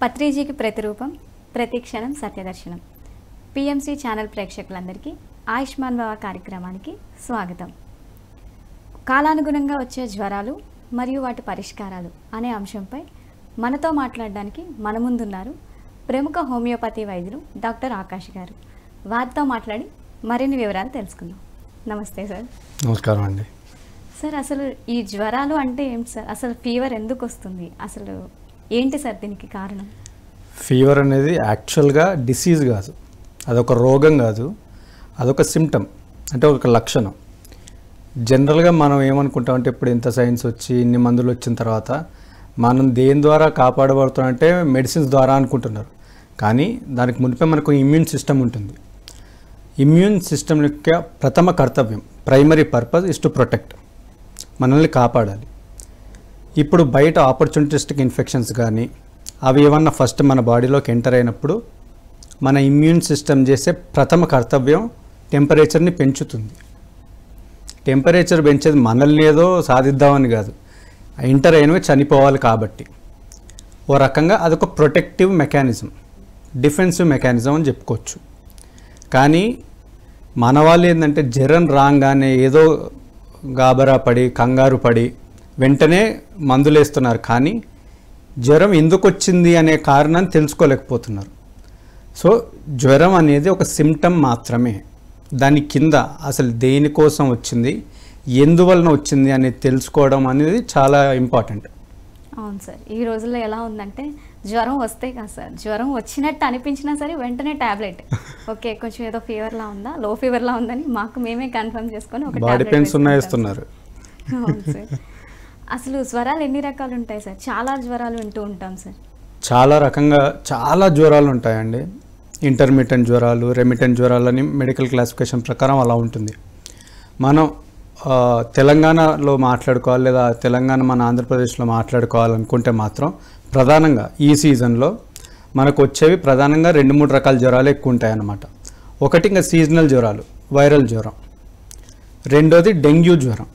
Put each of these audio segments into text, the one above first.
పత్రిజీకి ప్రతిరూపం ప్రతిక్షణం సత్యదర్శనం. PMC channel ప్రేక్షకులందరికీ ఆయుష్మాన్ భవ కార్యక్రమానికి స్వాగతం. కాలానుగుణంగా వచ్చే జ్వరాలు మరియు వాటి పరిష్కారాలు అనే అంశంపై మనతో మాట్లాడడానికి మన ముందున్నారు ప్రముఖ హోమియోపతి వైద్యులు డాక్టర్ ఆకాష్ గారు. వారితో మాట్లాడి మరిన్ని వివరాలు తెలుసుకుందాం. నమస్తే సార్. నమస్కారం అండి. సార్, అసలు ఈ జ్వరాలు అంటే ఏంటి సార్? అసలు ఫీవర్ ఎందుకు వస్తుంది? అసలు ఏంటి సార్ దీనికి కారణం? ఫీవర్ అనేది యాక్చువల్గా డిసీజ్ కాదు, అదొక రోగం కాదు, అదొక సిమ్టమ్, అంటే ఒక లక్షణం. జనరల్గా మనం ఏమనుకుంటామంటే ఇప్పుడు ఇంత సైన్స్ వచ్చి ఇన్ని మందులు వచ్చిన తర్వాత మనం దేని ద్వారా కాపాడబడుతున్నామంటే మెడిసిన్స్ ద్వారా అనుకుంటున్నారు. కానీ దానికి మునిపే మనకు ఇమ్యూన్ సిస్టమ్ ఉంటుంది. ఇమ్యూన్ సిస్టమ్ యొక్క ప్రథమ కర్తవ్యం, primary purpose is to protect, మనల్ని కాపాడాలి. ఇప్పుడు బయట ఆపర్చునిటిస్టిక్ ఇన్ఫెక్షన్స్ కానీ అవి ఏమన్నా ఫస్ట్ మన బాడీలోకి ఎంటర్ అయినప్పుడు మన ఇమ్యూన్ సిస్టమ్ చేసే ప్రథమ కర్తవ్యం టెంపరేచర్ని పెంచుతుంది. టెంపరేచర్ పెంచేది మనల్ని ఏదో సాధిద్దామని కాదు, ఎంటర్ అయినవి చనిపోవాలి కాబట్టి. ఓ రకంగా అదొక ప్రొటెక్టివ్ మెకానిజం, డిఫెన్సివ్ మెకానిజం అని చెప్పుకోవచ్చు. కానీ మన వాళ్ళు ఏంటంటే జ్వరం రాగానే ఏదో గాబరా పడి కంగారు పడి వెంటనే మందులు వేస్తున్నారు. కానీ జ్వరం ఎందుకు వచ్చింది అనే కారణాన్ని తెలుసుకోలేకపోతున్నారు. సో జ్వరం అనేది ఒక సిమ్టమ్ మాత్రమే. దాని కింద అసలు దేనికోసం వచ్చింది, ఎందువలన వచ్చింది అనేది తెలుసుకోవడం అనేది చాలా ఇంపార్టెంట్. అవును సార్, ఈ రోజుల్లో ఎలా ఉందంటే జ్వరం వస్తే కాదు సార్, జ్వరం వచ్చినట్టు అనిపించినా సరే వెంటనే ట్యాబ్లెట్, ఓకే కొంచెం ఏదో ఫీవర్లా ఉందా, లో ఫీవర్లా ఉందని మాకు మేమే కన్ఫర్మ్ చేసుకొని ఒక బాడీ పెయిన్స్ వేస్తున్నారు. అవును సార్. అసలు జ్వరాలు ఎన్ని రకాలు ఉంటాయి సార్? చాలా జ్వరాలు వింటూ ఉంటాం సార్. చాలా రకంగా చాలా జ్వరాలు ఉంటాయండి. ఇంటర్మీడియట్ జ్వరాలు, రెమిటెంట్ జ్వరాలు అని మెడికల్ క్లాసిఫికేషన్ ప్రకారం అలా ఉంటుంది. మనం తెలంగాణలో మాట్లాడుకోవాలి లేదా తెలంగాణ మన ఆంధ్రప్రదేశ్లో మాట్లాడుకోవాలనుకుంటే మాత్రం ప్రధానంగా ఈ సీజన్లో మనకు వచ్చేవి ప్రధానంగా 2-3 రకాల జ్వరాలు ఎక్కువ ఉంటాయి అన్నమాట. ఒకటి ఇంకా సీజనల్ జ్వరాలు, వైరల్ జ్వరం. రెండోది డెంగ్యూ జ్వరం.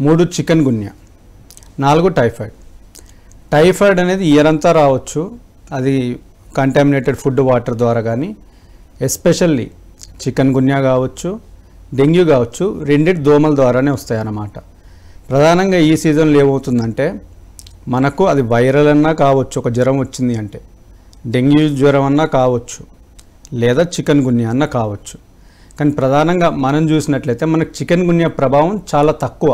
3 చికెన్ గున్యా. 4 టైఫాయిడ్. టైఫాయిడ్ అనేది ఇయర్ అంతా రావచ్చు, అది కంటామినేటెడ్ ఫుడ్ వాటర్ ద్వారా. కానీ ఎస్పెషల్లీ చికెన్ గున్యా కావచ్చు, డెంగ్యూ కావచ్చు, రెండింటి దోమల ద్వారానే వస్తాయి అన్నమాట. ప్రధానంగా ఈ సీజన్లో ఏమవుతుందంటే మనకు అది వైరల్ అన్నా కావచ్చు, ఒక జ్వరం వచ్చింది అంటే డెంగ్యూ జ్వరం అన్నా కావచ్చు, లేదా చికెన్ గున్యా అన్నా కావచ్చు. కానీ ప్రధానంగా మనం చూసినట్లయితే మనకు చికెన్ గున్యా ప్రభావం చాలా తక్కువ.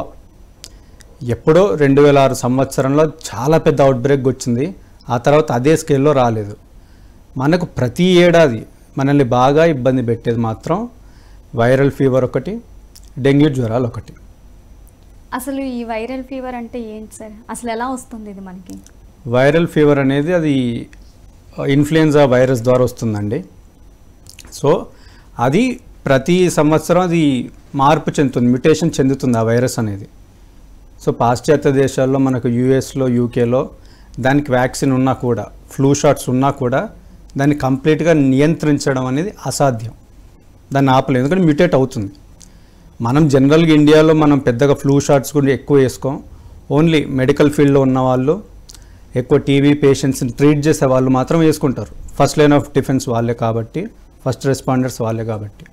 ఎప్పుడో 2006 సంవత్సరంలో చాలా పెద్ద అవుట్బ్రేక్ వచ్చింది, ఆ తర్వాత అదే స్కేల్లో రాలేదు. మనకు ప్రతి ఏడాది మనల్ని బాగా ఇబ్బంది పెట్టేది మాత్రం వైరల్ ఫీవర్ ఒకటి, డెంగ్యూ జ్వరాలు ఒకటి. అసలు ఈ వైరల్ ఫీవర్ అంటే ఏంటి సార్? అసలు ఎలా వస్తుంది ఇది మనకి? వైరల్ ఫీవర్ అనేది అది ఇన్ఫ్లుయెన్జా వైరస్ ద్వారా వస్తుందండి. సో అది ప్రతి సంవత్సరం అది మార్పు చెందుతుంది, మ్యుటేషన్ చెందుతుంది ఆ వైరస్ అనేది. సో పాశ్చాత్య దేశాల్లో మనకు యూఎస్లో, యూకేలో దానికి వ్యాక్సిన్ ఉన్నా కూడా, ఫ్లూ షాట్స్ ఉన్నా కూడా దాన్ని కంప్లీట్గా నియంత్రించడం అనేది అసాధ్యం. దాన్ని ఆపలేదు, ఎందుకంటే మ్యూటేట్ అవుతుంది. మనం జనరల్గా ఇండియాలో మనం పెద్దగా ఫ్లూ షాట్స్ కూడా ఎక్కువ వేసుకోం. ఓన్లీ మెడికల్ ఫీల్డ్లో ఉన్న వాళ్ళు, ఎక్కువ టీబీ పేషెంట్స్ని ట్రీట్ చేసే వాళ్ళు మాత్రం వేసుకుంటారు. ఫస్ట్ లైన్ ఆఫ్ డిఫెన్స్ వాళ్ళే కాబట్టి, ఫస్ట్ రెస్పాండర్స్ వాళ్ళే కాబట్టి.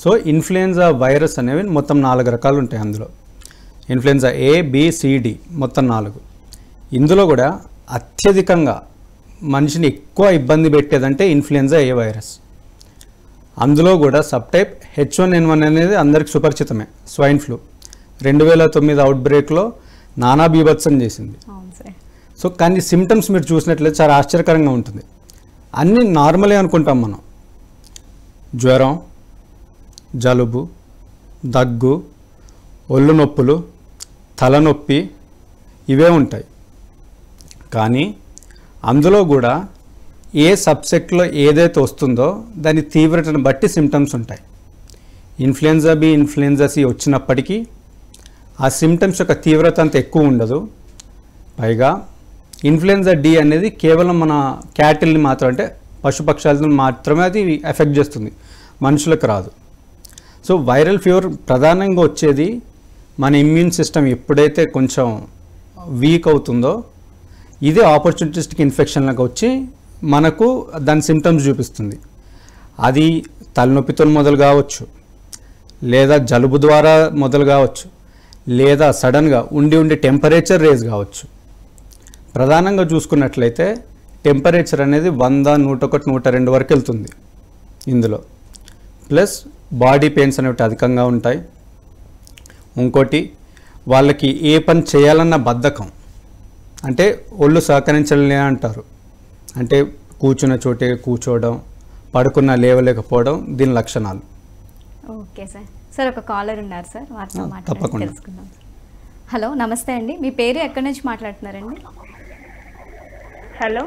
సో ఇన్ఫ్లుయెన్జా వైరస్ అనేవి మొత్తం 4 రకాలు ఉంటాయి. అందులో influenza A, B, C, D మొత్తం 4. ఇందులో కూడా అత్యధికంగా మనిషిని ఎక్కువ ఇబ్బంది పెట్టేదంటే ఇన్ఫ్లుయెన్జా A వైరస్. అందులో కూడా సబ్ టైప్ H1N1 అనేది అందరికి సుపరిచితమే. స్వైన్ ఫ్లూ 2009 అవుట్బ్రేక్లో నానా బీభత్సం చేసింది. సో కానీ సిమ్టమ్స్ మీరు చూసినట్లయితే చాలా ఆశ్చర్యకరంగా ఉంటుంది. అన్నీ నార్మలే అనుకుంటాం మనం. జ్వరం, జలుబు, దగ్గు, ఒళ్ళు నొప్పులు, తలనొప్పి ఇవే ఉంటాయి. కానీ అందులో కూడా ఏ సబ్సెక్ట్లో ఏదైతే వస్తుందో దాని తీవ్రతను బట్టి సిమ్టమ్స్ ఉంటాయి. ఇన్ఫ్లుయెన్జా B, ఇన్ఫ్లుయెన్జా C వచ్చినప్పటికీ ఆ సిమ్టమ్స్ యొక్క తీవ్రత అంత ఎక్కువ ఉండదు. పైగా ఇన్ఫ్లుయెన్జా D అనేది కేవలం మన క్యాటిల్ని మాత్రం, అంటే పశుపక్షాలను మాత్రమే అది ఎఫెక్ట్ చేస్తుంది, మనుషులకు రాదు. సో వైరల్ ఫీవర్ ప్రధానంగా వచ్చేది మన ఇమ్యూన్ సిస్టమ్ ఎప్పుడైతే కొంచెం వీక్ అవుతుందో ఇది ఆపర్చునిటిస్టిక్ ఇన్ఫెక్షన్లకు వచ్చి మనకు దాని సిమ్టమ్స్ చూపిస్తుంది. అది తలనొప్పితో మొదలు కావచ్చు, లేదా జలుబు ద్వారా మొదలు కావచ్చు, లేదా సడన్గా ఉండి టెంపరేచర్ రేజ్ కావచ్చు. ప్రధానంగా చూసుకున్నట్లయితే టెంపరేచర్ అనేది 100, 101, 102 వరకు వెళ్తుంది ఇందులో. ప్లస్ బాడీ పెయిన్స్ అనేవి అధికంగా ఉంటాయి. ఇంకోటి వాళ్ళకి ఏ పని చేయాలన్న బద్ధకం, అంటే ఒళ్ళు సహకరించలే అంటారు. అంటే కూర్చున్న చోటే కూర్చోవడం, పడుకున్న లేవలేకపోవడం దీని లక్షణాలు. Okay sir. సార్ ఒక కాలర్ ఉన్నారు సార్, వారితో మాట్లాడి తప్పకుండా తెలుసుకుందాం. హలో, నమస్తే అండి. మీ పేరు ఎక్కడి నుంచి మాట్లాడుతున్నారండి? హలో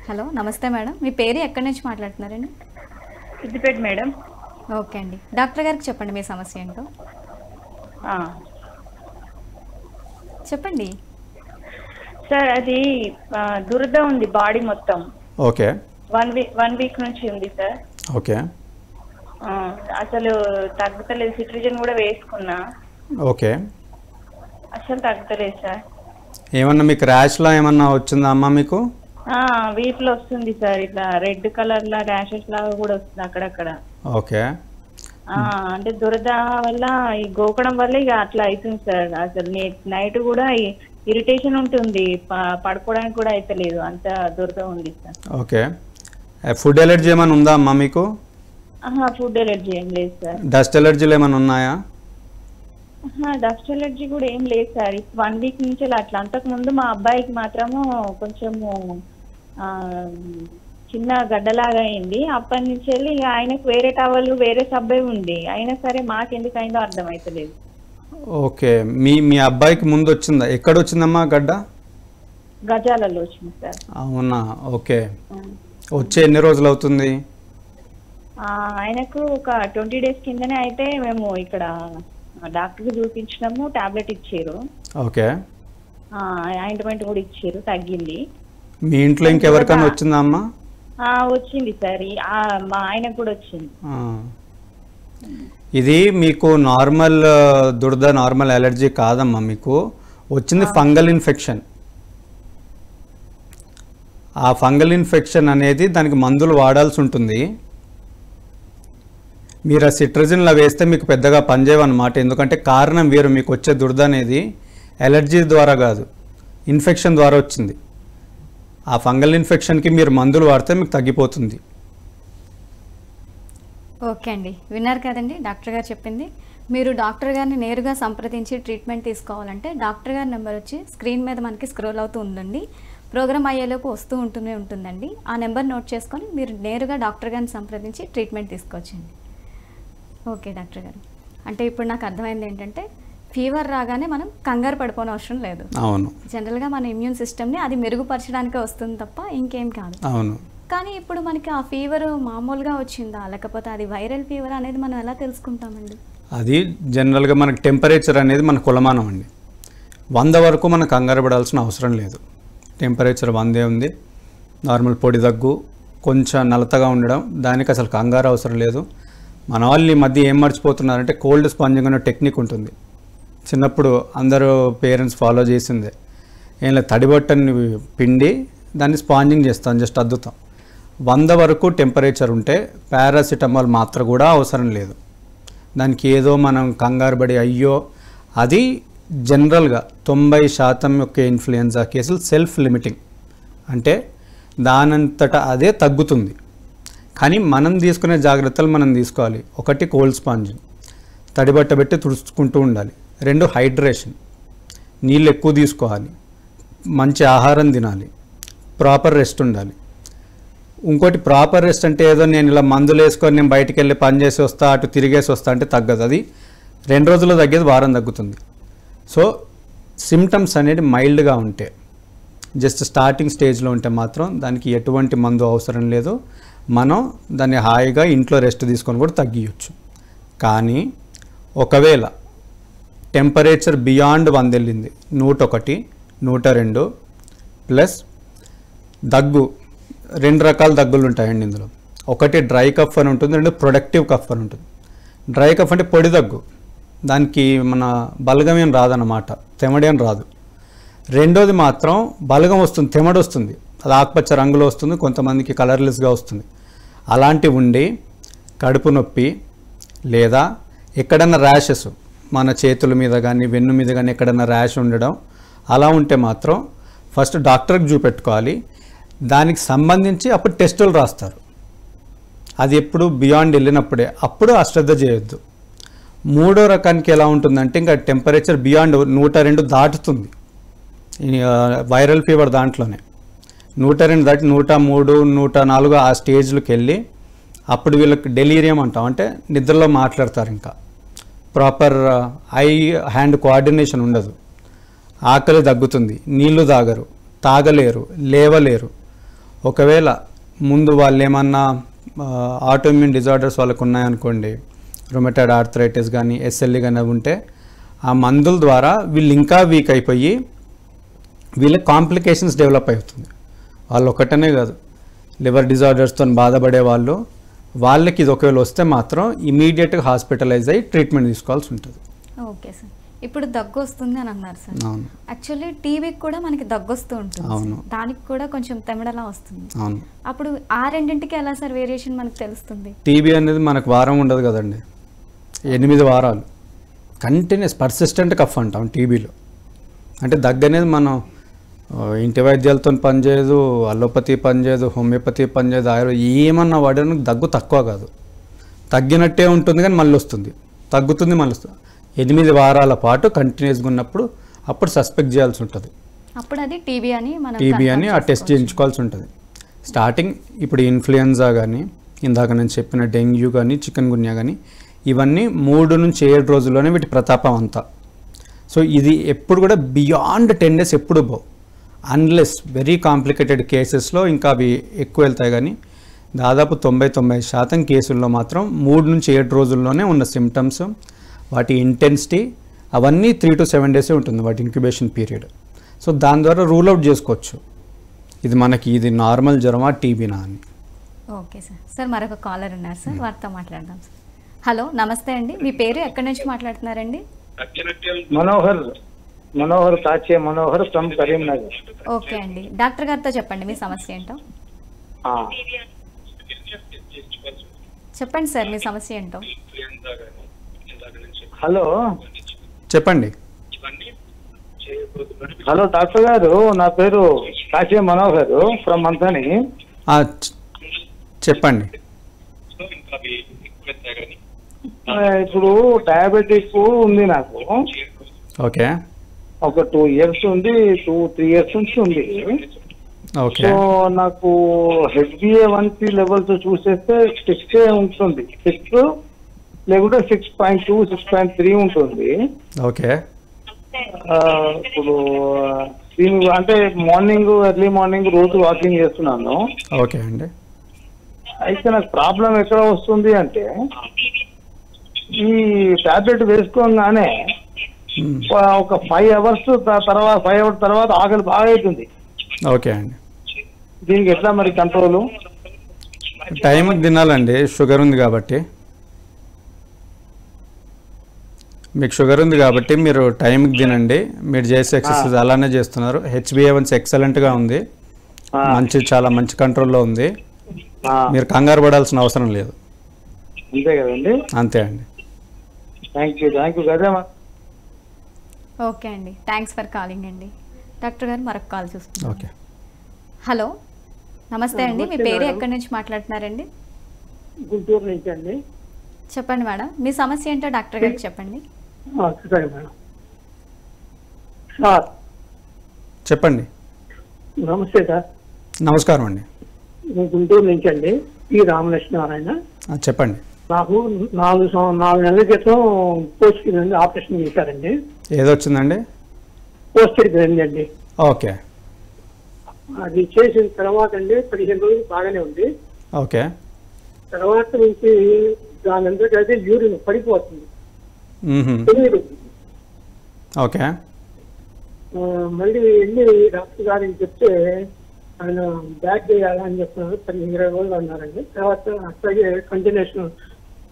హలో, నమస్తే మేడం. మీ పేరు ఎక్కడి నుంచి మాట్లాడుతున్నారండి? సిద్దిపేట మేడం. ఓకే అండి. డాక్టర్ గారికి చెప్పండి మీ సమస్య ఏంటో. చెప్పండి సార్, అది దురద ఉంది బాడీ మొత్తం. ఓకే. 1 వీక్ నుంచి ఉంది సార్. ఓకే. అసలు తగ్గుతలేదు. సిట్రిజన్ కూడా వేసుకున్నా. ఓకే. అసలు తగ్గుతలేదు సార్. ఏమన్నా మీకు ర్యాష్లా ఏమన్నా వచ్చిందా అమ్మా మీకు? వీపులో వస్తుంది సార్, ఇట్లా రెడ్ కలర్ లా ర్యాషెస్ లాగా కూడా వస్తుంది అక్కడక్కడ. ఓకే. అంటే దురద వల్ల ఈ గోకడం వల్ల ఇక అట్లా అవుతుంది సార్. అసలు నైట్ కూడా ఇరిటేషన్ ఉంటుంది, పడుకోవడానికి కూడా అయితే లేదు, అంత దురద ఉంది సార్. ఓకే. ఫుడ్ ఎలర్జీ ఏమైనా ఉందా అమ్మా మీకు? ఫుడ్ ఎలర్జీ ఏం లేదు సార్. డస్ట్ ఎలర్జీలు ఏమైనా ఉన్నాయా? డస్ట్ ఎలర్జీ కూడా ఏం లేదు సార్. 1 వీక్ నుంచి అట్లా. అంతకు ముందు మా అబ్బాయికి మాత్రము కొంచెము చిన్న గడ్డలాగా అయింది. అప్పటి నుంచి వెళ్ళి ఆయనకు వేరే టవల్ వేరే సబ్బే ఉంది, అయినా సరే మాకెందుకు అయిందో అర్థమైతలేదు. ఓకే. మీ అబ్బాయికి ముందు వచ్చిందా? ఎక్కడ వచ్చిందమ్మా గడ్డ? గజాలలో వచ్చింది సార్. అవునా? ఓకే. వచ్చే ఎన్ని రోజులు అవుతుంది? ఆయనకు ఒక 20 డేస్ కిందనే అయితే మేము ఇక్కడ డాక్టర్కి చూపించినాము, టాబ్లెట్ ఇచ్చారు. ఓకే. ఆయింట్మెంట్ కూడా ఇచ్చారు, తగ్గింది. మీ ఇంట్లో ఇంకెవరికైనా వచ్చిందా అమ్మా? వచ్చింది సార్, మా ఆయనకు కూడా వచ్చింది. ఇది మీకు నార్మల్ దురద, నార్మల్ అలర్జీ కాదమ్మా. మీకు వచ్చింది ఫంగల్ ఇన్ఫెక్షన్. ఆ ఫంగల్ ఇన్ఫెక్షన్ అనేది దానికి మందులు వాడాల్సి ఉంటుంది. మీరు ఆ సిట్రజిన్లో వేస్తే మీకు పెద్దగా పనిచేయవన్నమాట. ఎందుకంటే కారణం వేరు. మీకు వచ్చే దురద అనేది ఎలర్జీ ద్వారా కాదు, ఇన్ఫెక్షన్ ద్వారా వచ్చింది. ఆ ఫంగల్ ఇన్ఫెక్షన్కి మీరు మందులు వాడితే మీకు తగ్గిపోతుంది. ఓకే అండి, విన్నారు కదండి డాక్టర్ గారు చెప్పింది. మీరు డాక్టర్ గారిని నేరుగా సంప్రదించి ట్రీట్మెంట్ తీసుకోవాలంటే డాక్టర్ గారి నెంబర్ వచ్చి స్క్రీన్ మీద మనకి స్క్రోల్ అవుతూ ఉందండి. ప్రోగ్రామ్ అయ్యేలోపు వస్తూ ఉంటుందండి. ఆ నెంబర్ నోట్ చేసుకొని మీరు నేరుగా డాక్టర్ గారిని సంప్రదించి ట్రీట్మెంట్ తీసుకోవచ్చండి. ఓకే డాక్టర్ గారు, అంటే ఇప్పుడు నాకు అర్థమైంది ఏంటంటే ఫీవర్ రాగానే మనం కంగారు పడిపోని అవసరం లేదు. అవును. జనరల్గా మన ఇమ్యూన్ సిస్టమ్ని అది మెరుగుపరచడానికే వస్తుంది తప్ప ఇంకేం కాదు. అవును. కానీ ఇప్పుడు మనకి ఆ ఫీవర్ మామూలుగా వచ్చిందా లేకపోతే అది వైరల్ ఫీవర్ అనేది మనం ఎలా తెలుసుకుంటామండి? అది జనరల్గా మనకి టెంపరేచర్ అనేది మన కొలమానం అండి. 100 వరకు మనకు కంగారు పడాల్సిన అవసరం లేదు. టెంపరేచర్ 100 ఉంది. నార్మల్ పొడి దగ్గు, కొంచెం నలతగా ఉండడం, దానికి అసలు కంగారు అవసరం లేదు. మన వాళ్ళు ఈ మధ్య ఏం మర్చిపోతున్నారంటే కోల్డ్ స్పాంజింగ్ అనే టెక్నిక్ ఉంటుంది. చిన్నప్పుడు అందరూ పేరెంట్స్ ఫాలో చేసిందే. ఏం లేదు, తడిబట్టని పిండి దాన్ని స్పాంజింగ్ చేస్తాం, జస్ట్ అద్దుతాం. 100 వరకు టెంపరేచర్ ఉంటే పారాసిటమాల్ మాత్ర కూడా అవసరం లేదు. దానికి ఏదో మనం కంగారు పడి అయ్యో, అది జనరల్గా 90% యొక్క ఇన్ఫ్లుయెన్జా కేసులు సెల్ఫ్ లిమిటింగ్, అంటే దానంతటా అదే తగ్గుతుంది. కానీ మనం తీసుకునే జాగ్రత్తలు మనం తీసుకోవాలి. 1 కోల్డ్ స్పాంజింగ్, తడిబట్ట పెట్టి తుడుచుకుంటూ ఉండాలి. 2 హైడ్రేషన్, నీళ్ళు ఎక్కువ తీసుకోవాలి, మంచి ఆహారం తినాలి, ప్రాపర్ రెస్ట్ ఉండాలి. ఇంకోటి ప్రాపర్ రెస్ట్ అంటే ఏదో నేను ఇలా మందులు వేసుకొని నేను బయటికి వెళ్ళి పని చేసి వస్తా, అటు తిరిగేసి వస్తా అంటే తగ్గదు. అది 2 రోజుల్లో తగ్గేది వారం తగ్గుతుంది. సో సిమ్టమ్స్ అనేది మైల్డ్గా ఉంటే, జస్ట్ స్టార్టింగ్ స్టేజ్లో ఉంటే మాత్రం దానికి ఎటువంటి మందు అవసరం లేదు. మనం దాన్ని హాయిగా ఇంట్లో రెస్ట్ తీసుకొని కూడా తగ్గియచ్చు. కానీ ఒకవేళ టెంపరేచర్ బియాండ్ 100 వెళ్ళింది, 101, 102 ప్లస్ దగ్గు, 2 రకాల దగ్గులు ఉంటాయండి ఇందులో. ఒకటి డ్రై కఫ్ అని ఉంటుంది, 2 ప్రొడక్టివ్ కఫ్ అని ఉంటుంది. డ్రై కఫ్ అంటే పొడి దగ్గు, దానికి మన బలగమేం రాదన్నమాట, తెమడేం రాదు. రెండోది మాత్రం బలగం వస్తుంది, తెమడ వస్తుంది, అది ఆకుపచ్చ రంగులో వస్తుంది, కొంతమందికి కలర్లెస్గా వస్తుంది. అలాంటివి ఉండి కడుపు నొప్పి లేదా ఎక్కడన్నా ర్యాషెస్ మన చేతుల మీద కానీ వెన్ను మీద కానీ ఎక్కడన్నా ర్యాష్ ఉండడం అలా ఉంటే మాత్రం ఫస్ట్ డాక్టర్కి చూపెట్టుకోవాలి. దానికి సంబంధించి అప్పుడు టెస్టులు రాస్తారు. అది ఎప్పుడు బియాండ్ వెళ్ళినప్పుడే, అప్పుడు అశ్రద్ధ చేయొద్దు. మూడో రకానికి ఎలా ఉంటుందంటే ఇంకా టెంపరేచర్ బియాండ్ 102 దాటుతుంది. వైరల్ ఫీవర్ దాంట్లోనే 102 దాటి 103, 104 ఆ స్టేజ్లోకి వెళ్ళి అప్పుడు వీళ్ళకి డెలీరియం అంటాం, అంటే నిద్రలో మాట్లాడతారు. ఇంకా ప్రాపర్ ఐ హ్యాండ్ కోఆర్డినేషన్ ఉండదు, ఆకలి తగ్గుతుంది, నీళ్లు తాగరు, తాగలేరు, లేవలేరు. ఒకవేళ ముందు వాళ్ళు ఏమన్నా ఆటోఇమ్యూన్ డిజార్డర్స్ వాళ్ళకు ఉన్నాయనుకోండి, రొమటైడ్ ఆర్థరైటిస్ కానీ ఎస్ఎల్ఈ కానీ ఉంటే ఆ మందుల ద్వారా వీళ్ళు ఇంకా వీక్ అయిపోయి వీళ్ళకి కాంప్లికేషన్స్ డెవలప్ అవుతుంది. వాళ్ళు ఒకటనే కాదు, లివర్ డిజార్డర్స్తో బాధపడే వాళ్ళకి ఇది ఒకవేళ వస్తే మాత్రం ఇమీడియట్గా హాస్పిటలైజ్ అయ్యి ట్రీట్మెంట్ తీసుకోవాల్సి ఉంటుంది. Okay sir. ఇప్పుడు దగ్గు వస్తుంది అని అన్నారు సార్. అవును. యాక్చువల్లీ టీబీకి కూడా మనకి దగ్గు వస్తూ ఉంటుంది. అవును. దానికి కూడా కొంచెం తెమడలా వస్తుంది. అవును. అప్పుడు ఆ రెండింటికి ఎలా సార్ వేరియేషన్ మనకు తెలుస్తుంది? టీబీ అనేది మనకు వారం ఉండదు కదండి, 8 వారాలు కంటిన్యూస్ పర్సిస్టెంట్ కఫ్ అంటాం టీబీలో. అంటే దగ్గు అనేది మనం ఇంటి వైద్యాలతో పనిచేయదు, అలోపతి పనిచేయదు, హోమియోపతి పనిచేయదు, ఆయుర్వేద ఏమన్నా వాడడానికి దగ్గు తక్కువ కాదు, తగ్గినట్టే ఉంటుంది కానీ మళ్ళీ వస్తుంది, తగ్గుతుంది మళ్ళీ వస్తుంది. 8 వారాల పాటు కంటిన్యూస్గా ఉన్నప్పుడు అప్పుడు సస్పెక్ట్ చేయాల్సి ఉంటుంది. అప్పుడు అది టీబీ అని మనం ఆ టెస్ట్ చేయించుకోవాల్సి ఉంటుంది. స్టార్టింగ్ ఇప్పుడు ఇన్ఫ్లుయెన్జా కానీ ఇందాక నేను చెప్పిన డెంగ్యూ కానీ చికెన్ గున్యా కానీ ఇవన్నీ 3 నుంచి 7 రోజుల్లోనే వీటి ప్రతాపం అంతా. సో ఇది ఎప్పుడు కూడా బియాండ్ 10 days ఎప్పుడు పోవు, అన్లెస్ వెరీ కాంప్లికేటెడ్ కేసెస్లో ఇంకా అవి ఎక్కువ వెళ్తాయి. కానీ దాదాపు 90% కేసుల్లో మాత్రం 3 నుంచి 7 రోజుల్లోనే ఉన్న సిమ్టమ్స్, వాటి ఇంటెన్సిటీ అవన్నీ 3 to 7 days ఉంటుంది వాటి ఇంక్యుబేషన్ పీరియడ్. సో దాని ద్వారా రూల్ అవుట్ చేసుకోవచ్చు ఇది నార్మల్ జ్వరమా టీబీనా అని. Okay sir. సార్ మరొక కాలర్ ఉన్నారు సార్, వారితో మాట్లాడదాం సార్. హలో, నమస్తే అండి. మీ పేరు ఎక్కడి నుంచి మాట్లాడుతున్నారండి? మనోహర్ తాచే మనోహర్ ఫ్రమ్ కరీంనగర్. ఓకే అండి, డాక్టర్ గారితో చెప్పండి మీ సమస్య ఏంటో. చెప్పండి సార్ మీ సమస్య ఏంటో. హలో చెప్పండి. హలో డాక్టర్ గారు, నా పేరు తాచే మనోహర్ ఫ్రమ్ మంతని. చెప్పండి. ఇప్పుడు డయాబెటిక్ ఉంది నాకు. ఓకే. ఒక 2 years ఉంది, 2-3 years నుంచి ఉంది. ఓకే. సో నాకు HbA1c లెవెల్స్ చూసేస్తే 6 ఉంటుంది, 6 లేకుంటే 6.2, 6.3 ఉంటుంది. ఓకే. ఇప్పుడు దీని అంటే ఎర్లీ మార్నింగ్ రోజు వాకింగ్ చేస్తున్నాను. ఓకే అండి. అయితే నాకు ప్రాబ్లం ఎక్కడ వస్తుంది అంటే ఈ టాబ్లెట్ వేసుకోగానే ఒక 5 hours తర్వాత ఆకలి బాగా అవుతుంది. ఓకే అండి. దీనికి ఎట్లా మరి కంట్రోల్? టైంకి తినాలండి, షుగర్ ఉంది కాబట్టి. మీకు షుగర్ ఉంది కాబట్టి మీరు టైంకి తినండి. మీరు చేసే ఎక్సర్సైజ్ అలానే చేస్తున్నారు. HbA1c ఎక్సలెంట్గా ఉంది, చాలా మంచి కంట్రోల్లో ఉంది. మీరు కంగారు పడాల్సిన అవసరం లేదు. అంతే కదండి? అంతే అండి. థ్యాంక్ యూ కదా. ఓకే అండి, థ్యాంక్స్ ఫర్ కాలింగ్ అండి. డాక్టర్ గారు మరొక కాల్ చూస్తున్నాం. ఓకే. హలో, నమస్తే అండి. మీ పేరు ఎక్కడి నుంచి మాట్లాడుతున్నారండి? గుంటూరు నుంచి అండి. చెప్పండి మేడం, మీ సమస్య ఏంటో డాక్టర్ గారికి చెప్పండి. చెప్పండి. నమస్తే సార్. నమస్కారం అండి. గుంటూరు నుంచి అండి, ఈ రామలక్ష్మీనారాయణ. చెప్పండి. నాకు 4 నెలల క్రితం పోస్ట్ కింద ఆపరేషన్ చేశారండి. ఏదొచ్చిందండి? పోస్ట్ కింద అండి. ఓకే. అది చేసిన తర్వాత అండి 15 రోజులు బాగానే ఉంది. ఓకే. తర్వాత నుంచి దాని అందరికీ యూరిన్ పడిపోతుంది. ఓకే. మళ్ళీ వెళ్ళి డాక్టర్ గారికి చెప్తే ఆయన బ్యాక్ చేయాలని చెప్తున్నారు. 20 రోజులు అన్నారండి. తర్వాత అట్లాగే కంటిన్యూషన్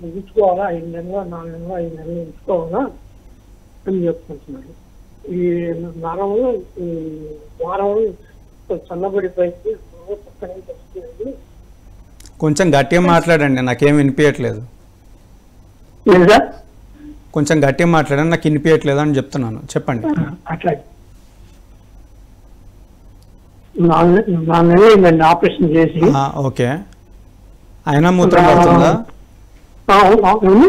ఉంచుకోవాలా, 5 నెలలు 4 నెలలు 5 నెలలు ఉంచుకోవాలా అని చెప్పుకుంటున్నారు. ఈ నరము ఈ ద్వారం సన్నబడిపోయింది, పక్కన నుంచి వస్తుంది. కొంచెం గట్టిగా మాట్లాడండి, నాకేం వినిపించట్లేదు. ఏంటి సార్? కొంచెం గట్టిగా మాట్లాడండి, నాకు వినిపించట్లేదు అని చెప్తున్నాను, చెప్పండి. అట్లా 4 నెలలు అయిందండి ఆపరేషన్ చేసి. ఓకే. అయినా మూత్రం పడుతుందా? అవును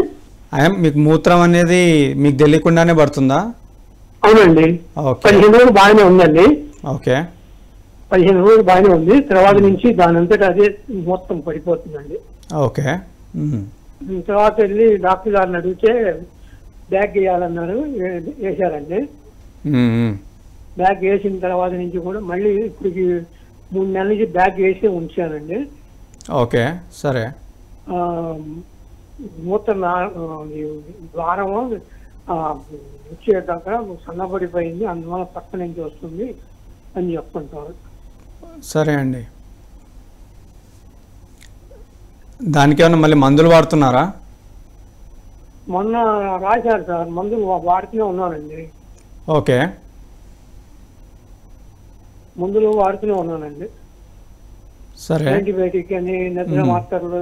అయినా మీకు మూత్రం అనేది మీకు తెలియకుండానే పడుతుందా? అవునండి. ఓకే 15 రోజులు బాగానే ఉందండి. ఓకే 15 రోజులు బాగానే ఉంది. తర్వాత నుంచి దాని అంతటా అదే మొత్తం పడిపోతుందండి. ఓకే. తర్వాత వెళ్ళి డాక్టర్ గారిని అడిగితే బ్యాగ్ వేయాలన్నారు, వేశారండి. బ్యాగ్ వేసిన తర్వాత నుంచి కూడా మళ్ళీ ఇప్పటికి 3 నెలల నుంచి బ్యాగ్ వేసి ఉంచానండి. ఓకే సరే. మూత్ర ద్వారము వచ్చేదాకా సన్నబడిపోయింది, అందువల్ల పక్క నుంచి వస్తుంది అని చెప్పుకుంటారు. సరే అండి. దానికి ఏమైనా మళ్ళీ మందులు వాడుతున్నారా? మొన్న రాశారు సార్, మందులు వాడుతూనే ఉన్నానండి. ఓకే మందులు వాడుతూనే ఉన్నానండి. సరే. యాంటీబయాటిక్ అని నిద్ర మాత్రలు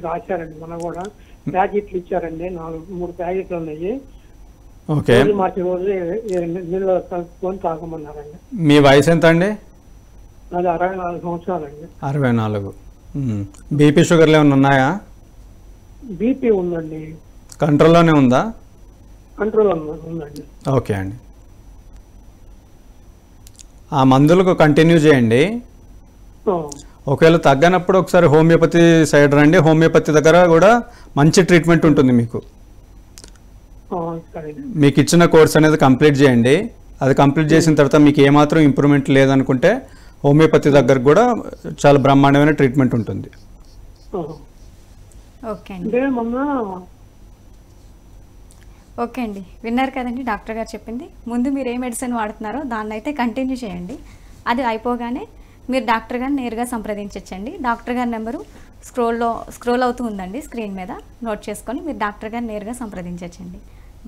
రాశారండి. మొన్న కూడా ప్యాకెట్లు ఇచ్చారండి, 3 ప్యాకెట్లు ఉన్నాయి. ఓకే. మార్చి రోజు నీళ్ళు కలుపుకొని తాగమన్నారండి. మీ వయసు ఎంత అండి? అది 64 సంవత్సరాలండి. 64. బీపీ షుగర్లు ఏమైనా ఉన్నాయా? బీపీ ఉందండి. కంట్రోల్లోనే ఉందా? కంట్రోల్ ఉందండి. ఓకే అండి. ఆ మందులకు కంటిన్యూ చేయండి. ఒకవేళ తగ్గనప్పుడు ఒకసారి హోమియోపతి సైడ్ రండి. హోమియోపతి దగ్గర కూడా మంచి ట్రీట్మెంట్ ఉంటుంది మీకు. మీకు ఇచ్చిన కోర్స్ అనేది కంప్లీట్ చేయండి. అది కంప్లీట్ చేసిన తర్వాత మీకు ఏమాత్రం ఇంప్రూవ్మెంట్ లేదనుకుంటే హోమియోపతి దగ్గర కూడా చాలా బ్రహ్మాండమైన ట్రీట్మెంట్ ఉంటుంది. ఓకే అండి, విన్నారు కదండి డాక్టర్ గారు చెప్పింది. ముందు మీరు ఏ మెడిసిన్ వాడుతున్నారో దాన్ని అయితే కంటిన్యూ చేయండి. అది అయిపోగానే మీరు డాక్టర్ గారిని నేరుగా సంప్రదించండి. డాక్టర్ గారి నెంబరు స్క్రోల్ అవుతూ ఉందండి స్క్రీన్ మీద, నోట్ చేసుకొని మీరు డాక్టర్ గారిని నేరుగా సంప్రదించండి.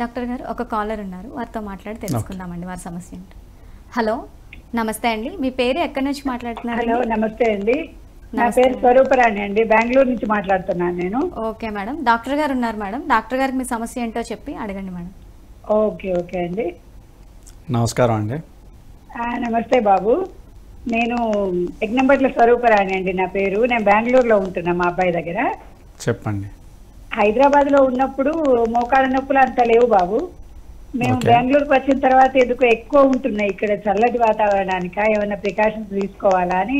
డాక్టర్ గారు ఒక కాలర్ ఉన్నారు, వారితో మాట్లాడి తెలుసుకుందామండి వారి సమస్య ఏంటి. హలో నమస్తే అండి, మీ పేరు ఎక్కడి నుంచి మాట్లాడుతున్నారు? హలో నమస్తే అండి, నా పేరు స్వరూపరాణి అండి, బెంగళూరు నుంచి మాట్లాడుతున్నాను నేను. ఓకే మేడం, డాక్టర్ గారు ఉన్నారు మేడం, డాక్టర్ గారికి మీ సమస్య ఏంటో చెప్పి అడగండి మేడం. ఓకే ఓకే అండి. నమస్కారం అండి. నమస్తే బాబు, నేను ఎగ్నంబట్ల స్వరూపరాణి అండి నా పేరు. నేను బెంగళూరులో ఉంటున్నా మా అబ్బాయి దగ్గర. చెప్పండి. హైదరాబాద్ లో ఉన్నప్పుడు మోకాళ్ళ నొప్పులు అంత లేవు బాబు. మేము బెంగళూరుకి వచ్చిన తర్వాత ఎందుకు ఎక్కువ ఉంటున్నాయి ఇక్కడ చల్లటి వాతావరణానికి, ఏమైనా ప్రికాషన్స్ తీసుకోవాలా అని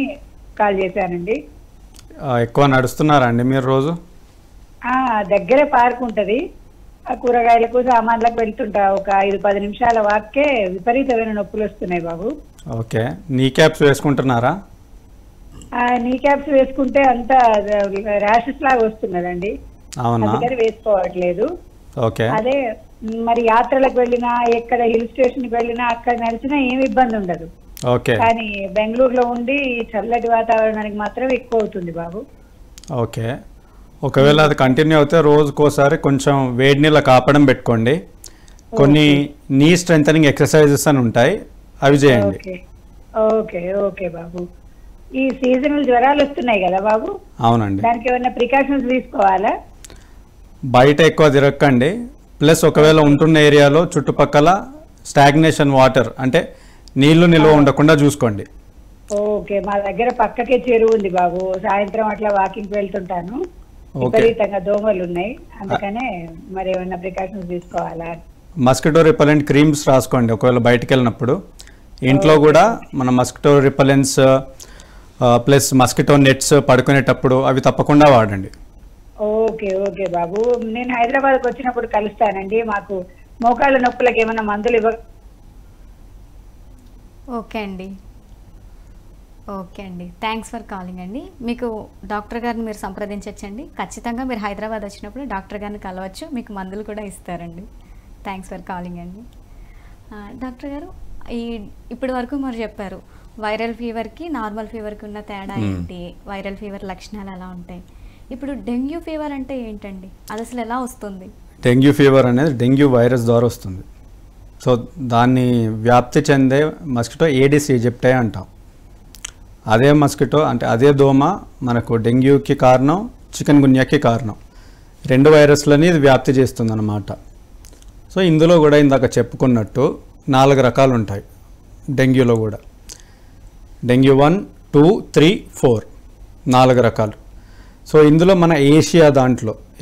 కాల్ చేశానండి. ఎక్కువ నడుస్తున్నారా అండి మీరు రోజు? దగ్గరే పార్క్ ఉంటది, ఆ కూరగాయలకు సామాన్లకు వెళ్తుంటా. ఒక 5-10 నిమిషాల వాక్కే విపరీతమైన నొప్పులు వస్తున్నాయి బాబు. ఓకే. నీ క్యాప్స్ వేసుకుంటున్నారా? నీ క్యాప్స్ వేసుకుంటే అంత ర్యాషెస్ లాగా వస్తున్నదండి, అందుకని వేసుకోవట్లేదు. అదే మరి యాత్రలకు వెళ్ళినా, ఎక్కడ హిల్ స్టేషన్ కి వెళ్ళినా, అక్కడ నడిచినా ఏమి ఇబ్బంది ఉండదు. కానీ బెంగళూరులో ఉండి చల్లటి వాతావరణానికి మాత్రం ఎక్కువ అవుతుంది బాబు. ఓకే. ఒకవేళ అది కంటిన్యూ అవుతే రోజుకోసారి కొంచెం వేడి నీళ్ళ కాపడం పెట్టుకోండి. కొన్ని నీ స్ట్రెంథనింగ్ ఎక్సర్సైజెస్ అని ఉంటాయి, అవి చేయండి. ఓకే ఓకే బాబు. ఈ సీజనల్ జ్వరాలు వస్తున్నాయి కదా బాబు? అవునండి. దానికి ఏమైనా ప్రికాషన్స్ తీసుకోవాలా? బయట ఎక్కువ తిరగకండి. ప్లస్ ఒకవేళ ఉంటున్న ఏరియాలో చుట్టుపక్కల స్టాగ్నేషన్ వాటర్ అంటే నీళ్లు నిల్వ ఉండకుండా చూసుకోండి. ఓకే. మా దగ్గర పక్కకే చెరువు ఉంది బాబు, సాయంత్రం అట్లా వాకింగ్ వెళ్తుంటాను. విపరీతంగా దోమలు ఉన్నాయి, అందుకనే మరి ఏమైనా ప్రికాషన్స్ తీసుకోవాలా? మస్కిటో రిపలెంట్ క్రీమ్స్ రాసుకోండి ఒకవేళ బయటకు వెళ్ళినప్పుడు. ఇంట్లో కూడా మన మస్కిటో రిపలెన్స్ ప్లస్ మస్కిటో నెట్స్ పడుకునేటప్పుడు అవి తప్పకుండా వాడండి. ఓకే ఓకే బాబు, నేను హైదరాబాద్కి వచ్చినప్పుడు కలుస్తానండి. మాకు మోకాళ్ళ నొప్పులకు ఏమైనా మందులు ఇవ్వ. ఓకే అండి, ఓకే అండి, థ్యాంక్స్ ఫర్ కాలింగ్ అండి. మీకు డాక్టర్ గారిని మీరు సంప్రదించవచ్చండి. ఖచ్చితంగా మీరు హైదరాబాద్ వచ్చినప్పుడు డాక్టర్ గారిని కలవచ్చు, మీకు మందులు కూడా ఇస్తారండి. థ్యాంక్స్ ఫర్ కాలింగ్ అండి. డాక్టర్ గారు, ఇప్పటి వరకు మీరు చెప్పారు వైరల్ ఫీవర్కి నార్మల్ ఫీవర్కి ఉన్న తేడా ఏంటి, వైరల్ ఫీవర్ లక్షణాలు ఎలా ఉంటాయి. ఇప్పుడు డెంగ్యూ ఫీవర్ అంటే ఏంటండి, అది అసలు ఎలా వస్తుంది? డెంగ్యూ ఫీవర్ అనేది డెంగ్యూ వైరస్ ద్వారా వస్తుంది. సో దాన్ని వ్యాప్తి చెందే మస్కిటో ఏడిస్ ఈజిప్టే అంటాం. అదే మస్కిటో అంటే అదే దోమ మనకు డెంగ్యూకి కారణం, చికెన్ గున్యాకి కారణం. 2 వైరస్లని ఇది వ్యాప్తి చేస్తుందన్నమాట. సో ఇందులో కూడా ఇందాక చెప్పుకున్నట్టు 4 రకాలు ఉంటాయి డెంగ్యూలో కూడా. డెంగ్యూ 1, 2, 3, 4 4 రకాలు. సో ఇందులో మన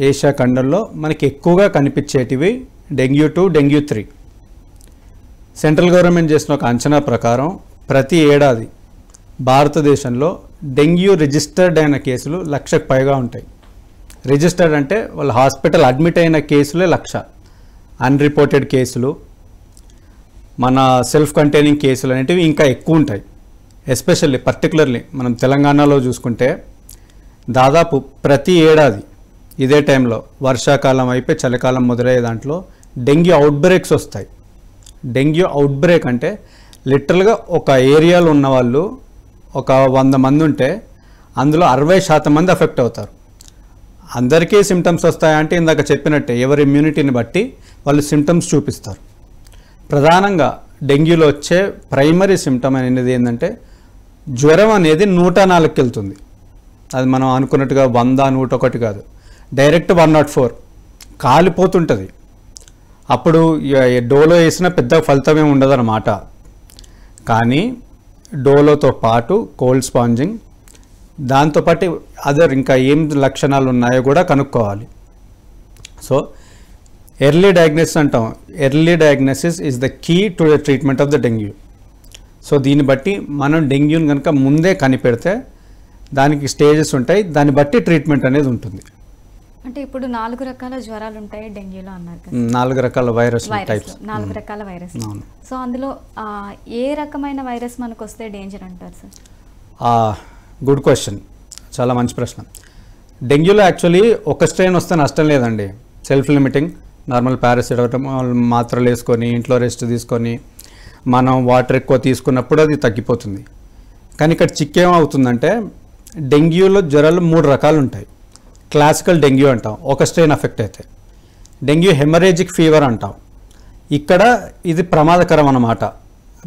ఏషియా ఖండంలో మనకి ఎక్కువగా కనిపించేటివి డెంగ్యూ 2, డెంగ్యూ 3. సెంట్రల్ గవర్నమెంట్ చేసిన ఒక అంచనా ప్రకారం ప్రతి ఏడాది భారతదేశంలో డెంగ్యూ రిజిస్టర్డ్ అయిన కేసులు 1,00,000కు పైగా ఉంటాయి. రిజిస్టర్డ్ అంటే వాళ్ళ హాస్పిటల్ అడ్మిట్ అయిన కేసులే 1,00,000. అన్రిపోర్టెడ్ కేసులు, మన సెల్ఫ్ కంటైనింగ్ కేసులు అనేటివి ఇంకా ఎక్కువ ఉంటాయి. ఎస్పెషల్లీ పర్టికులర్లీ మనం తెలంగాణలో చూసుకుంటే దాదాపు ప్రతి ఏడాది ఇదే టైంలో వర్షాకాలం అయిపోయి చలికాలం మొదలయ్యే దాంట్లో డెంగ్యూ అవుట్బ్రేక్స్ వస్తాయి. డెంగ్యూ అవుట్బ్రేక్ అంటే లిటరల్గా ఒక ఏరియాలో ఉన్న వాళ్ళు ఒక 100 మంది ఉంటే అందులో 60% మంది అఫెక్ట్ అవుతారు. అందరికీ సిమ్టమ్స్ వస్తాయంటే ఇందాక చెప్పినట్టే ఎవరి ఇమ్యూనిటీని బట్టి వాళ్ళు సిమ్టమ్స్ చూపిస్తారు. ప్రధానంగా డెంగ్యూలో వచ్చే ప్రైమరీ సిమ్టమ్ అనేది ఏంటంటే జ్వరం అనేది 104కి వెళ్తుంది. అది మనం అనుకున్నట్టుగా 100, 101 కాదు, డైరెక్ట్ 104 కాలిపోతుంటుంది. అప్పుడు డోలో వేసిన పెద్ద ఫలితమే ఉండదన్నమాట. కానీ డోలోతో పాటు కోల్డ్ స్పాంజింగ్, దాంతోపాటు అదర్ ఇంకా ఏం లక్షణాలు ఉన్నాయో కూడా కనుక్కోవాలి. సో ఎర్లీ డయాగ్నోసిస్ అంటాం. Early diagnosis is the key to the treatment of the dengue. So దీన్ని బట్టి మనం డెంగ్యూని కనుక ముందే కనిపెడితే దానికి స్టేజెస్ ఉంటాయి, దాన్ని బట్టి ట్రీట్మెంట్ అనేది ఉంటుంది. అంటే ఇప్పుడు 4 రకాల జ్వరాలు ఉంటాయి డెంగ్యూలో అన్నారు కదా. 4 రకాల వైరస్ టైప్స్. 4 రకాల వైరస్. సో అందులో ఏ రకమైన వైరస్ మనకు వస్తే డేంజర్ అంటారు సార్? గుడ్ క్వశ్చన్, చాలా మంచి ప్రశ్న. డెంగ్యూలో యాక్చువల్లీ ఒక స్ట్రెయిన్ వస్తే నష్టం లేదండి. సెల్ఫ్ లిమిటింగ్, నార్మల్ పారాసిటమాల్ మాత్రలు వేసుకొని ఇంట్లో రెస్ట్ తీసుకొని మనం వాటర్ ఎక్కువ తీసుకున్నప్పుడు అది తగ్గిపోతుంది. కానీ ఇక్కడ చిక్కేమవుతుందంటే డెంగ్యూలో జ్వరాలు 3 రకాలు ఉంటాయి. క్లాసికల్ డెంగ్యూ అంటాం, ఒక స్ట్రెయిన్ అఫెక్ట్ అయితే. డెంగ్యూ హెమరేజిక్ ఫీవర్ అంటాం. ఇక్కడ ఇది ప్రమాదకరం అన్నమాట.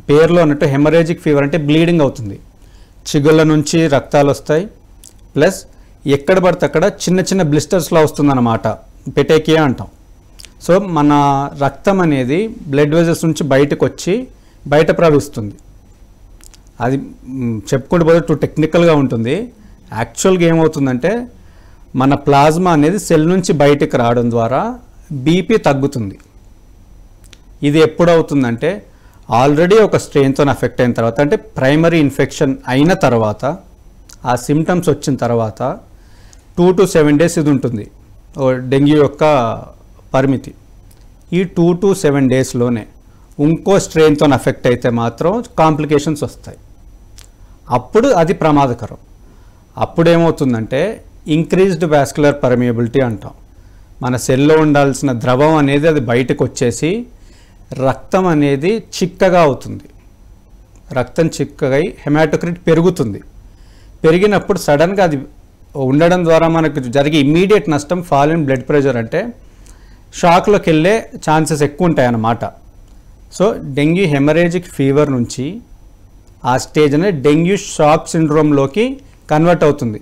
పేరులో ఉన్నట్టు హెమరేజిక్ ఫీవర్ అంటే బ్లీడింగ్ అవుతుంది, చిగుళ్ళ నుంచి రక్తాలు వస్తాయి, ప్లస్ ఎక్కడ పడితే అక్కడ చిన్న చిన్న బ్లిస్టర్స్లో వస్తుందన్నమాట, పెటేకియా అంటాం. సో మన రక్తం అనేది బ్లడ్ వెజల్స్ నుంచి బయటకు వచ్చి బయట ప్రవహిస్తుంది. అది చెప్పుకుంటూ పోతే టూ టెక్నికల్గా ఉంటుంది. యాక్చువల్గా ఏమవుతుందంటే మన ప్లాజ్మా అనేది సెల్ నుంచి బయటకు రావడం ద్వారా బీపీ తగ్గుతుంది. ఇది ఎప్పుడు అవుతుందంటే ఆల్రెడీ ఒక స్ట్రెయిన్తో అఫెక్ట్ అయిన తర్వాత, అంటే ప్రైమరీ ఇన్ఫెక్షన్ అయిన తర్వాత, ఆ సిమ్టమ్స్ వచ్చిన తర్వాత 2 to 7 days ఇది ఉంటుంది డెంగ్యూ యొక్క పరిమితి. ఈ 2 to 7 daysలోనే ఇంకో స్ట్రెయిన్తో అఫెక్ట్ అయితే మాత్రం కాంప్లికేషన్స్ వస్తాయి. అప్పుడు అది ప్రమాదకరం. అప్పుడు ఏమవుతుందంటే ఇంక్రీజ్డ్ వాస్కులర్ పర్మియబిలిటీ అంటాం. మన సెల్లో ఉండాల్సిన ద్రవం అనేది అది బయటకు వచ్చేసి రక్తం అనేది చిక్కగా అవుతుంది. రక్తం చిక్కగా హెమాటోక్రిట్ పెరుగుతుంది. పెరిగినప్పుడు సడన్గా అది ఉండడం ద్వారా మనకు జరిగే ఇమ్మీడియట్ నష్టం ఫాల్ ఇన్ బ్లడ్ ప్రెషర్, అంటే షాక్లోకి వెళ్ళే ఛాన్సెస్ ఎక్కువ ఉంటాయి అన్నమాట. సో డెంగ్యూ హెమరేజిక్ ఫీవర్ నుంచి ఆ స్టేజ్ అనేది డెంగ్యూ షాక్ సిండ్రోమ్లోకి కన్వర్ట్ అవుతుంది.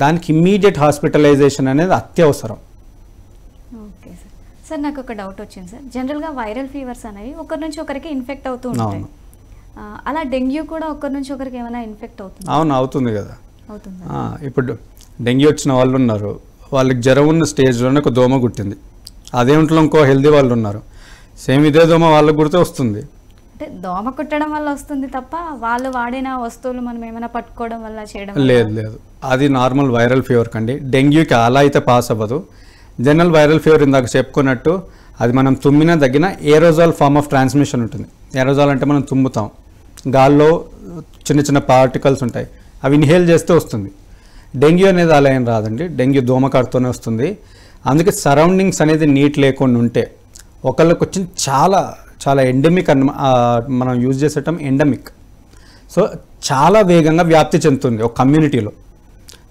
దానికి ఇమ్మీడియట్ హాస్పిటలైజేషన్ అనేది అత్యవసరం. Okay sir. సార్ నాకు ఒక డౌట్ వచ్చింది సార్. జనరల్గా వైరల్ ఫీవర్స్ అనేవి ఒకరి నుంచి ఒకరికి ఇన్ఫెక్ట్ అవుతూ ఉంటాయి. అలా డెంగ్యూ కూడా ఒకరి నుంచి ఒకరికి ఏమైనా ఇన్ఫెక్ట్ అవుతుంది? అవును, అవుతుంది కదా. అవుతుంది. ఇప్పుడు డెంగ్యూ వచ్చిన వాళ్ళు ఉన్నారు, వాళ్ళకి జ్వరం ఉన్న స్టేజ్లోనే ఒక దోమ కుట్టింది. అదే ఇంట్లో ఇంకో హెల్దీ వాళ్ళు ఉన్నారు, సేమ్ ఇదే దోమ వాళ్ళకి కుడితే వస్తుంది. అంటే దోమ కుట్టడం వల్ల వస్తుంది తప్ప వాళ్ళు వాడిన వస్తువులు మనం ఏమైనా పట్టుకోవడం వల్ల చేయడం లేదు. అది నార్మల్ వైరల్ ఫీవర్ కండి. డెంగ్యూకి అలా అయితే పాస్ అవ్వదు. జనరల్ వైరల్ ఫీవర్ ఇందాక చెప్పుకున్నట్టు అది మనం తుమ్మినా తగ్గిన ఏరోజాల్ ఫార్మ్ ఆఫ్ ట్రాన్స్మిషన్ ఉంటుంది. ఏరోజాల్ అంటే మనం తుమ్ముతాం, గాల్లో చిన్న చిన్న పార్టికల్స్ ఉంటాయి, అవి ఇన్హేల్ చేస్తే వస్తుంది. డెంగ్యూ అనేది అలా ఏం రాదండి. డెంగ్యూ దోమకాటుతోనే వస్తుంది. అందుకే సరౌండింగ్స్ అనేది నీట్ లేకుండా ఉంటే ఒకళ్ళకి వచ్చిన చాలా ఎండమిక్ మనం యూజ్ చేసేటం ఎండమిక్. సో చాలా వేగంగా వ్యాప్తి చెందుతుంది ఒక కమ్యూనిటీలో.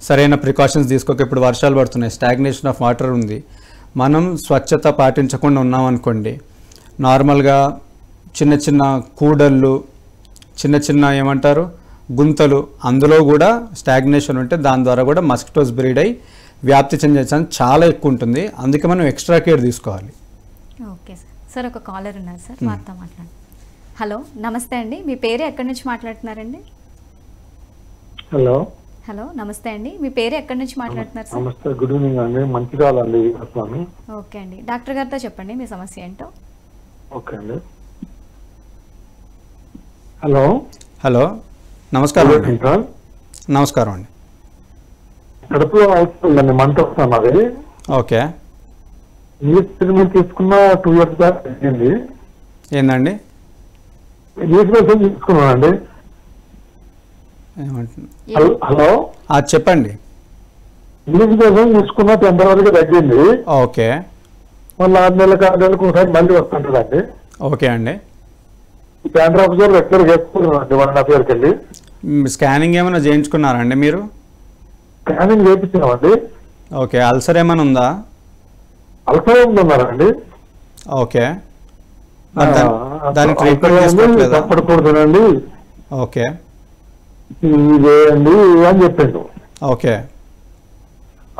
సరైన ప్రికాషన్స్ తీసుకోక, ఇప్పుడు వర్షాలు పడుతున్నాయి, స్టాగ్నేషన్ ఆఫ్ వాటర్ ఉంది, మనం స్వచ్ఛత పాటించకుండా ఉన్నాం అనుకోండి, నార్మల్గా చిన్న చిన్న కూడళ్ళు, చిన్న చిన్న ఏమంటారు గుంతలు, అందులో కూడా స్టాగ్నేషన్ ఉంటే దాని ద్వారా కూడా మస్కిటోస్ బ్రీడ్ అయ్యి వ్యాప్తి చెందే ఛాన్స్ చాలా ఎక్కువ ఉంటుంది. అందుకే మనం ఎక్స్ట్రా కేర్ తీసుకోవాలి. Okay sir. సార్ ఒక కాలర్ ఉన్నారు సార్, వారితో మాట్లాడండి. హలో, నమస్తే అండి. మీ పేరు ఎక్కడి నుంచి మాట్లాడుతున్నారండి? హలో హలో, నమస్తే అండి. మీ పేరు ఎక్కడి నుంచి మాట్లాడుతున్నారు సార్? నమస్తే, గుడ్ ఈవినింగ్ అండి. మంచిర్యాల అండి స్వామి. ఓకే అండి, డాక్టర్ గారితో చెప్పండి మీ సమస్య ఏంటో. ఓకే అండి. హలో హలో, నమస్కారం అండి. సార్, నమస్కారం అండి. కడుపులో అవుతుందండి, మంట వస్తున్నది. ఓకే, ఇంగ్లీష్ ట్రీట్మెంట్ తీసుకున్న 2 years బ్యాక్ అయింది. ఏందండి ఇంగ్లీష్ మెడిసిన్ తీసుకున్నానండి. ఏమంటున్నా? హలో, చెప్పండి. ఇంగ్లీష్ మెడిసిన్ తీసుకున్న టెంపరీగా తగ్గింది. ఓకే, మళ్ళీ 6 నెలలకు 6 నెలలకు ఒకసారి మళ్ళీ వస్తుంటుందండి. ఓకే అండి. క్యాన్సర్ ఆఫీసర్ రెగ్యులర్ చేసుకుంటున్నానండి 1.5 years వెళ్ళి. స్కానింగ్ ఏమైనా చేయించుకున్నారా అండి మీరు? స్కానింగ్ చేయించినామండి. ఓకే, అల్సర్ ఏమైనా ఉందా? అల్సర్ ఉందన్నారండి. ఓకే, మరి దానికి ట్రీట్మెంట్ తీసుకోవట్లేదా? తప్పకూడదునండి, ఓకే ఇదేండి అని చెప్పిండు. ఓకే,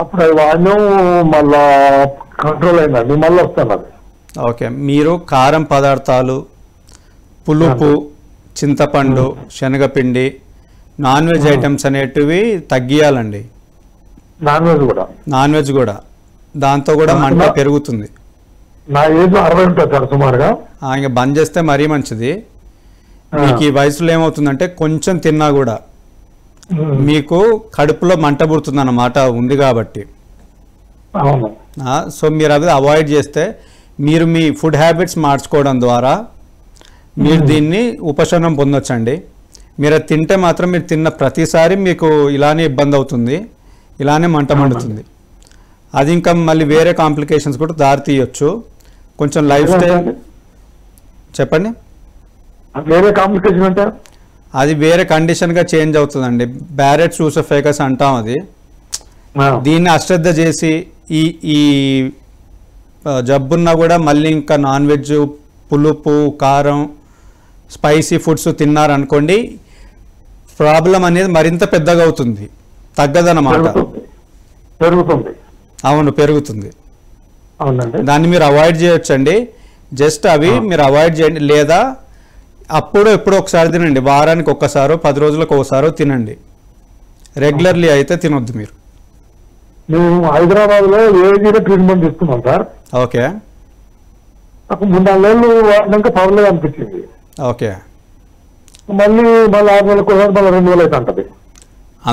అప్పుడు అది వాడినాం, మళ్ళా కంట్రోల్ అయిందండి, మళ్ళీ వస్తున్నది. ఓకే. మీరు కారం పదార్థాలు, పులుపు, చింతపండు, శనగపిండి, నాన్ వెజ్ ఐటమ్స్ అనేటివి తగ్గియాలండి. నాన్ వెజ్ కూడా, నాన్ వెజ్ కూడా, దాంతో కూడా మంట పెరుగుతుంది. నా ఏజ్ 60 ఉంటుంది సార్ సుమారుగా. ఇంకా బంద్ చేస్తే మరీ మంచిది. మీకు ఈ వయసులో ఏమవుతుందంటే కొంచెం తిన్నా కూడా మీకు కడుపులో మంట పుడుతుంది అన్నమాట ఉంది కాబట్టి. అవును. సో మీరు అది అవాయిడ్ చేస్తే, మీరు మీ ఫుడ్ హ్యాబిట్స్ మార్చుకోవడం ద్వారా మీరు దీన్ని ఉపశమనం పొందొచ్చండి. మీరు అది తింటే మాత్రం మీరు తిన్న ప్రతిసారి మీకు ఇలానే ఇబ్బంది అవుతుంది, ఇలానే మంట మండుతుంది. అది ఇంకా మళ్ళీ వేరే కాంప్లికేషన్స్ కూడా దారి తీయొచ్చు. కొంచెం లైఫ్ స్టైల్ చెప్పండి. వేరే కాంప్లికేషన్ అంటే అది వేరే కండిషన్గా చేంజ్ అవుతుందండి. బ్యారెట్ సూసోఫేగస్ అంటాం. అది దీన్ని అశ్రద్ధ చేసి ఈ ఈ జబ్బున్నా కూడా మళ్ళీ ఇంకా నాన్ వెజ్, పులుపు, కారం, స్పైసీ ఫుడ్స్ తిన్నారనుకోండి, ప్రాబ్లం అనేది మరింత పెద్దగా అవుతుంది, తగ్గదన్నమాట. పెరుగుతుంది. అవును, పెరుగుతుంది. అవునండి. దాన్ని మీరు అవాయిడ్ చేయొచ్చండి. జస్ట్ అవి మీరు అవాయిడ్ చేయండి, లేదా అప్పుడు ఎప్పుడో ఒకసారి తినండి. వారానికి ఒక్కసారో 10 రోజులకు ఒకసారో తినండి. రెగ్యులర్లీ అయితే తినొద్దు మీరు. మేము హైదరాబాద్లో ఏజీలో ట్రీట్మెంట్ తీసుకున్నాం సార్. ఓకే, నాకు 3-4 నెలలు వాడినాక పర్లేదు అనిపించింది. ఓకే. మళ్ళీ 6 నెలలకు ఒకసారి మళ్ళీ 2 నెలలు అయితే అంటది.